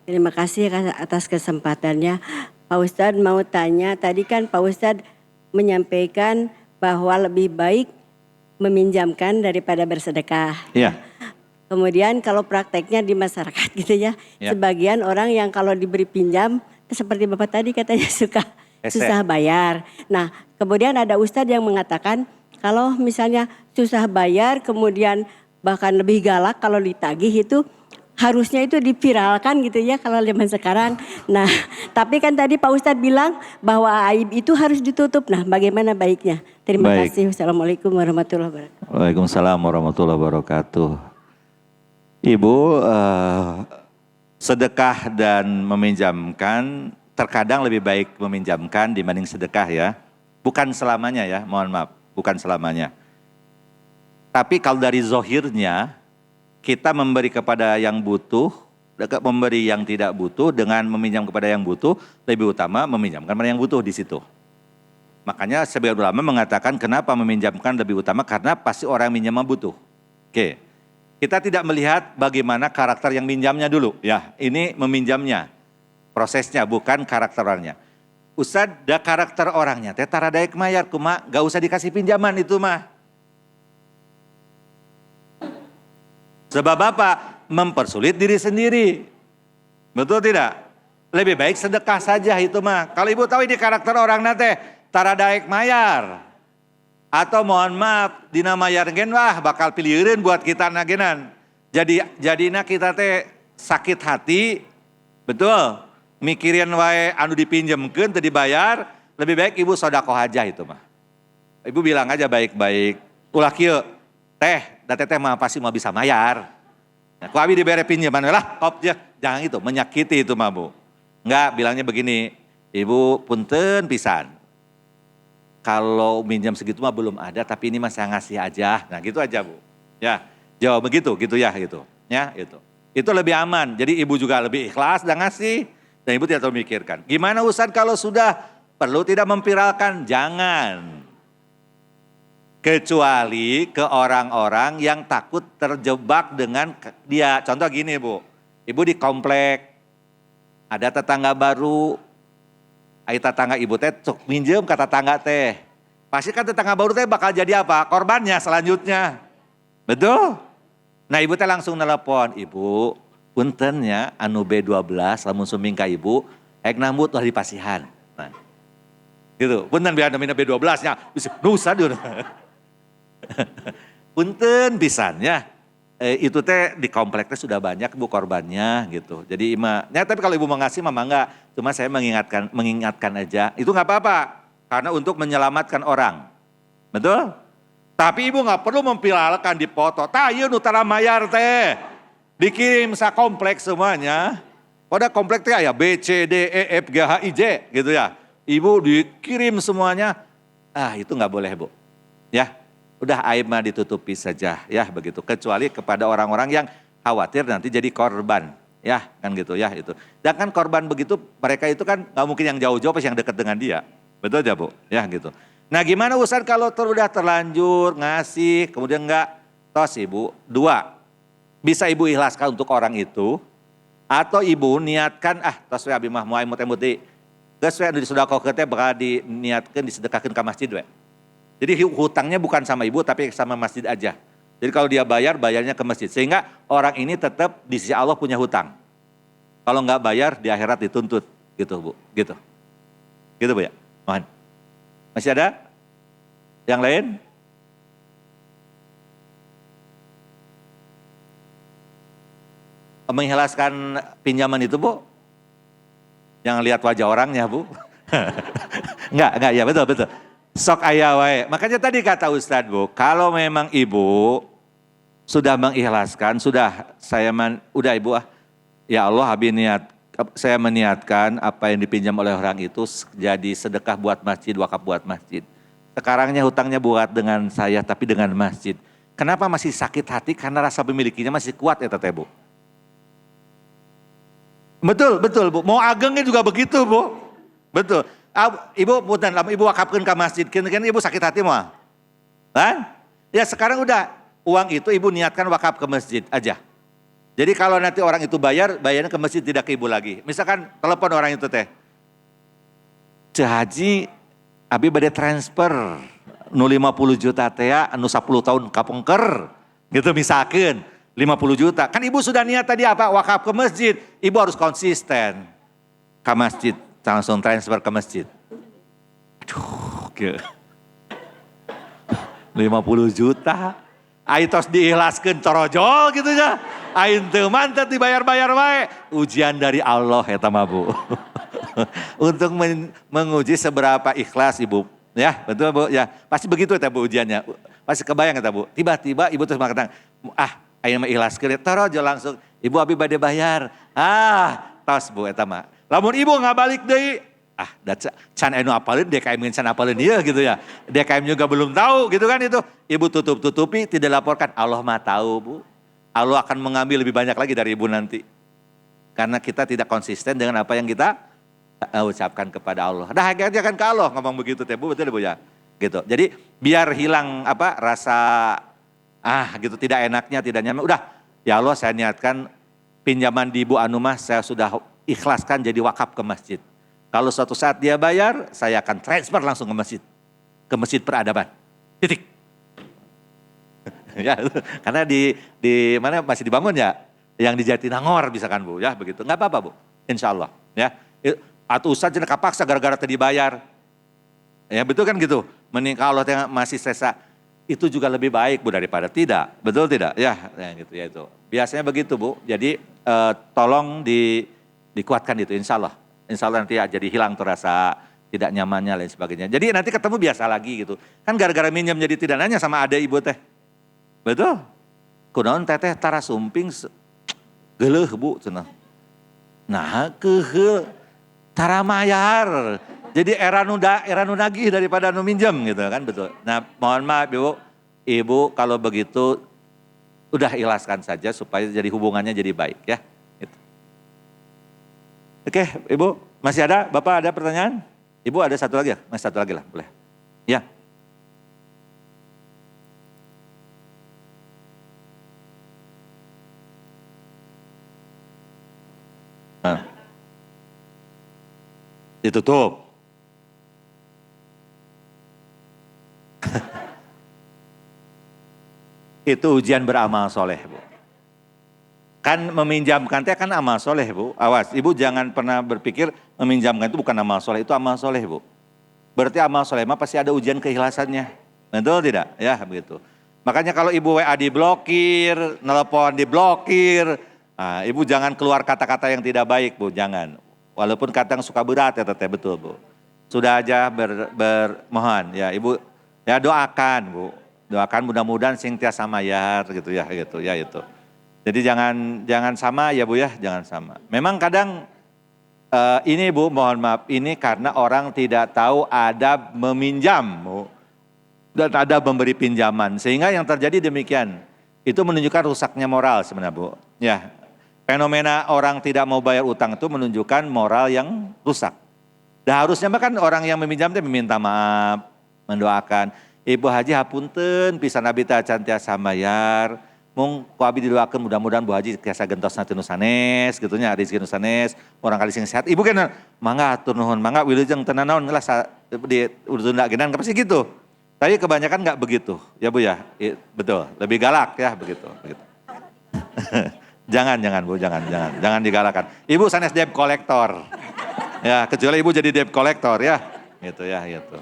Terima kasih atas kesempatannya. Pak Ustadz mau tanya, tadi kan Pak Ustadz menyampaikan bahwa lebih baik meminjamkan daripada bersedekah. Iya. Kemudian kalau prakteknya di masyarakat gitu ya, sebagian orang yang kalau diberi pinjam, seperti Bapak tadi katanya susah bayar. Nah kemudian ada Ustadz yang mengatakan kalau misalnya susah bayar kemudian bahkan lebih galak kalau ditagih itu harusnya itu diviralkan gitu ya kalau zaman sekarang. Nah tapi kan tadi Pak Ustadz bilang bahwa aib itu harus ditutup. Nah bagaimana baiknya? Terima kasih. Wassalamualaikum warahmatullahi wabarakatuh. Waalaikumsalam warahmatullahi wabarakatuh. Ibu, sedekah dan meminjamkan terkadang lebih baik meminjamkan dibanding sedekah ya. Bukan selamanya ya, mohon maaf, bukan selamanya. Tapi kalau dari zohirnya, kita memberi kepada yang butuh memberi yang tidak butuh dengan meminjam kepada yang butuh, lebih utama meminjamkan kepada yang butuh di situ. Makanya sebagian ulama mengatakan kenapa meminjamkan lebih utama, karena pasti orang yang minjam butuh. Oke. Kita tidak melihat bagaimana karakter yang minjamnya dulu. Ya, ini meminjamnya. Prosesnya bukan karakter orangnya. Ustad, da karakter orangnya teh tara daek mayar kumaha, gak usah dikasih pinjaman itu mah. Sebab apa? Mempersulit diri sendiri. Betul tidak? Lebih baik sedekah saja itu mah. Kalau ibu tahu ini karakter orang nate, tara daek mayar. Atau mohon maaf, dina mayar gen wah bakal pilihin buat kita nagenan. Jadinya kita teh sakit hati, betul. Mikirin wae anu dipinjemkeun teu dibayar, lebih baik ibu sodako aja itu mah. Ibu bilang aja baik-baik, ulah kieu, teh, da teteh mah pasti mau bisa mayar. Nah, ku abi dibere pinjaman lah, kop aja. Jangan itu, menyakiti itu mah Bu. Enggak, bilangnya begini, ibu punten pisan. Kalau minjam segitu mah belum ada, tapi ini mah saya ngasih aja. Nah gitu aja Bu. Ya, jawab begitu, gitu ya gitu. Ya, itu. Itu lebih aman, jadi ibu juga lebih ikhlas dan ngasih. Dan ibu tidak terlalu memikirkan. Gimana Ustaz kalau sudah perlu tidak memviralkan? Jangan. Kecuali ke orang-orang yang takut terjebak dengan dia. Contoh gini Bu, ibu di komplek, ada tetangga baru, tetangga ibu teh cok minjem kata tetangga teh. Pasti kan tetangga baru teh bakal jadi apa? Korbannya selanjutnya. Betul? Nah ibu teh langsung nelpon, ibu punten ya anu B12 lamun suming ka ibu, hek nambut lah di pasihan. Nah, gitu, punten biar namina B12 nya, bisa nusa dulu. Punten pisan ya. Itu teh di kompleknya sudah banyak Bu korbannya gitu. Jadi ya, tapi kalau ibu mau ngasih mah enggak. Cuma saya mengingatkan aja. Itu enggak apa-apa. Karena untuk menyelamatkan orang. Betul? Tapi ibu enggak perlu memviralkan di foto. Tah ieu nu tara mayar teh. Dikirim sa kompleks semuanya. Pada komplek teh aya B, C, D, E, F, G, H, I, J gitu ya. Ibu dikirim semuanya. Itu enggak boleh Bu. Ya. Udah aib mah ditutupi saja ya begitu. Kecuali kepada orang-orang yang khawatir nanti jadi korban. Ya kan gitu ya itu. Dan kan korban begitu mereka itu kan gak mungkin yang jauh-jauh pas yang dekat dengan dia. Betul aja Bu? Ya gitu. Nah gimana Ustaz kalau udah terlanjur ngasih kemudian enggak. Tos ibu, dua. Bisa ibu ikhlaskan untuk orang itu. Atau ibu niatkan tos we abi mah moal muti-muti. Geus we anu disedekahkeun teh bakal diniatkeun disedekahkeun ka masjid we. Jadi hutangnya bukan sama ibu tapi sama masjid aja. Jadi kalau dia bayar, bayarnya ke masjid. Sehingga orang ini tetap di sisi Allah punya hutang. Kalau nggak bayar di akhirat dituntut. Gitu Bu, gitu. Gitu Bu ya, mohon. Masih ada? Yang lain? Mengikhlaskan pinjaman itu Bu? Jangan lihat wajah orangnya Bu. Enggak, ya betul. Sok aya wae. Makanya tadi kata Ustadz Bu, kalau memang ibu sudah mengikhlaskan, udah ibu ya Allah saya meniatkan apa yang dipinjam oleh orang itu jadi sedekah buat masjid, wakaf buat masjid. Sekarangnya hutangnya buat dengan saya tapi dengan masjid. Kenapa masih sakit hati? Karena rasa memilikinya masih kuat ya Teteh Bu. Betul Bu, mau agengnya juga begitu Bu. Betul. Ibu punten, ibu wakafkeun ka masjid, kan ibu sakit hati mah. Kan? Ya sekarang udah, uang itu ibu niatkan wakaf ke masjid aja. Jadi kalau nanti orang itu bayarnya ke masjid tidak ke ibu lagi. Misalkan telepon orang itu teh. Ceh Haji, abi bade transfer nu 50 juta teh anu 10 tahun kapengker. Gitu misalkan 50 juta. Kan ibu sudah niat tadi apa? Wakaf ke masjid. Ibu harus konsisten ke masjid. Langsung transfer ke masjid. Aduh, 50 juta. Aing tos diikhlaskeun corojol gitu ya. Aing teu mantep dibayar-bayar wae. Ujian dari Allah eta mah Bu. Untuk menguji seberapa ikhlas Ibu. Ya, betul Bu. Ya, pasti begitu eta Bu ujiannya. Pasti kebayang eta Bu. Tiba-tiba Ibu terus mengatakan, aing mah ikhlaskeun corojol langsung. Ibu abi bade bayar. Tos Bu eta mah. Lamun ibu nggak balik deui, can anu apalin DKM can apalin dia gitu ya. DKM juga belum tahu gitu kan itu. Ibu tutupi tidak laporkan. Allah mah tahu Bu. Allah akan mengambil lebih banyak lagi dari ibu nanti. Karena kita tidak konsisten dengan apa yang kita ucapkan kepada Allah. Dah ajarkan ke Allah ngomong begitu teh Bu, betul Bu ya. Gitu. Jadi biar hilang rasa gitu tidak enaknya, tidak nyaman. Udah, ya Allah saya niatkan pinjaman di Ibu Anumah saya sudah ikhlaskan jadi wakaf ke masjid. Kalau suatu saat dia bayar, saya akan transfer langsung ke masjid. Ke Masjid Peradaban. Titik. Ya, karena di mana masih dibangun ya, yang di Jatinangor misalkan Bu, ya begitu. Nggak apa-apa Bu, insya Allah. Ya. Atau ustadz jangan kapaksa gara-gara tadi bayar. Ya betul kan gitu. Mending kalau yang masih sesa, itu juga lebih baik Bu daripada tidak. Betul tidak? Ya gitu ya itu. Biasanya begitu Bu. Jadi tolong dikuatkan itu insya Allah. Insya Allah nanti ya jadi hilang tuh rasa tidak nyamannya lain sebagainya. Jadi nanti ketemu biasa lagi gitu. Kan gara-gara minjem jadi tidak nanya sama ada ibu teh. Betul. Kunaon teteh tara sumping geuleuh Bu cenah. Nah keuheu tara mayar. Jadi era nu nagih daripada nu minjem gitu kan betul. Nah mohon maaf Ibu kalau begitu udah ikhlaskan saja supaya jadi hubungannya jadi baik ya. Gitu. Oke Ibu masih ada? Bapak ada pertanyaan? Ibu ada satu lagi ya? Masih satu lagi lah boleh. Ya. Nah. Ditutup. Itu ujian beramal soleh Bu. Kan meminjamkan teh kan amal soleh Bu. Awas, Ibu jangan pernah berpikir meminjamkan itu bukan amal soleh, itu amal soleh Bu. Berarti amal soleh mah pasti ada ujian keikhlasannya. Betul tidak? Ya begitu. Makanya kalau Ibu WA diblokir, nelpon diblokir, nah, Ibu jangan keluar kata-kata yang tidak baik Bu, jangan. Walaupun kadang suka berat ya teteh, betul Bu. Sudah aja bermohon ya Ibu, ya doakan Bu. Doakan mudah-mudahan sing tiasa mayar gitu ya itu. Jadi jangan sama ya Bu ya, jangan sama. Memang kadang ini Bu mohon maaf, ini karena orang tidak tahu adab meminjam Bu. Dan adab memberi pinjaman. Sehingga yang terjadi demikian. Itu menunjukkan rusaknya moral sebenarnya Bu. Ya, fenomena orang tidak mau bayar utang itu menunjukkan moral yang rusak. Dan harusnya kan orang yang meminjam itu meminta maaf, mendoakan. Ibu Haji hapunten pisan abi teh acan tiasa mayar. Mung ku abi didoakeun mudah-mudahan Bu Haji tiasa gentosna teu nu sanes gitu nya rezeki nu sanes, orang kali sing sehat. Ibu kan mangga atur nuhun, mangga wilujeng teu naon geus di urutunda genan pasti gitu. Tapi kebanyakan enggak begitu. Ya Bu ya. Betul, lebih galak ya begitu. Jangan Bu, jangan digalakan. Ibu sanes debt collector. Ya, kecuali Ibu jadi debt collector ya. Gitu ya, gitu.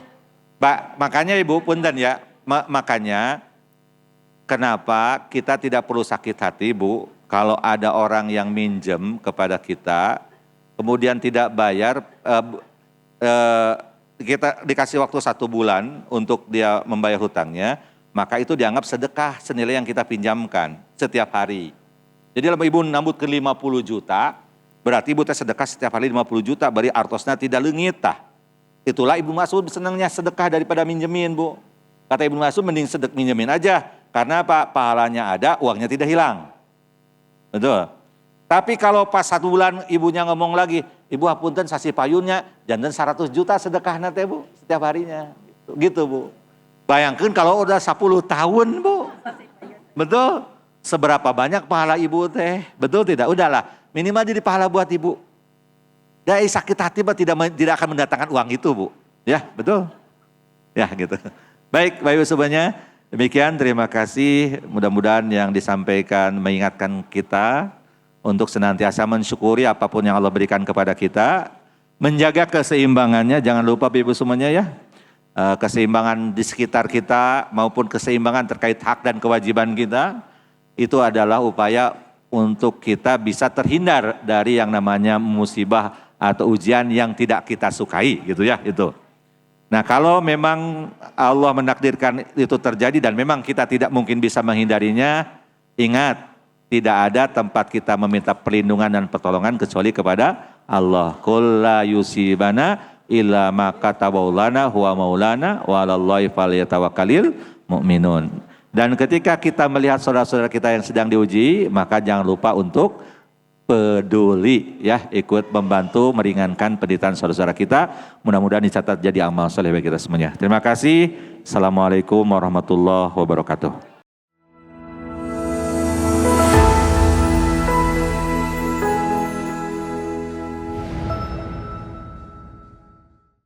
Makanya Ibu punten ya, makanya kenapa kita tidak perlu sakit hati Bu, kalau ada orang yang minjem kepada kita, kemudian tidak bayar, kita dikasih waktu 1 bulan untuk dia membayar hutangnya, maka itu dianggap sedekah senilai yang kita pinjamkan setiap hari. Jadi kalau Ibu nambut ke 50 juta, berarti Ibu sedekah setiap hari 50 juta, berarti artosnya tidak leungit tah. Itulah Ibnu Mas'ud senangnya sedekah daripada minjemin Bu. Kata Ibnu Mas'ud mending minjemin aja. Karena apa? Pahalanya ada, uangnya tidak hilang. Betul. Tapi kalau pas 1 bulan ibunya ngomong lagi, Ibu hapunten sasi payunnya, jantan 100 juta sedekah nanti Bu, setiap harinya. Gitu Bu. Bayangkan kalau udah 10 tahun Bu. Betul. Seberapa banyak pahala Ibu teh. Betul tidak? Udahlah, minimal jadi pahala buat Ibu. Dari sakit hati tidak akan mendatangkan uang itu Bu. Ya betul. Ya gitu. Baik Bapak Ibu semuanya. Demikian terima kasih. Mudah-mudahan yang disampaikan mengingatkan kita. Untuk senantiasa mensyukuri apapun yang Allah berikan kepada kita. Menjaga keseimbangannya. Jangan lupa Bapak Ibu semuanya ya. Keseimbangan di sekitar kita. Maupun keseimbangan terkait hak dan kewajiban kita. Itu adalah upaya untuk kita bisa terhindar dari yang namanya musibah atau ujian yang tidak kita sukai gitu ya itu. Nah kalau memang Allah menakdirkan itu terjadi dan memang kita tidak mungkin bisa menghindarinya, ingat tidak ada tempat kita meminta perlindungan dan pertolongan kecuali kepada Allah. Qul la yusibana illa ma katabalana huwa maulana wa 'alallahi falyatawakkalul mu'minun. Dan ketika kita melihat saudara-saudara kita yang sedang diuji, maka jangan lupa untuk peduli ya, ikut membantu meringankan penderitaan saudara-saudara kita. Mudah-mudahan dicatat jadi amal soleh bagi kita semuanya. Terima kasih. Assalamualaikum warahmatullahi wabarakatuh.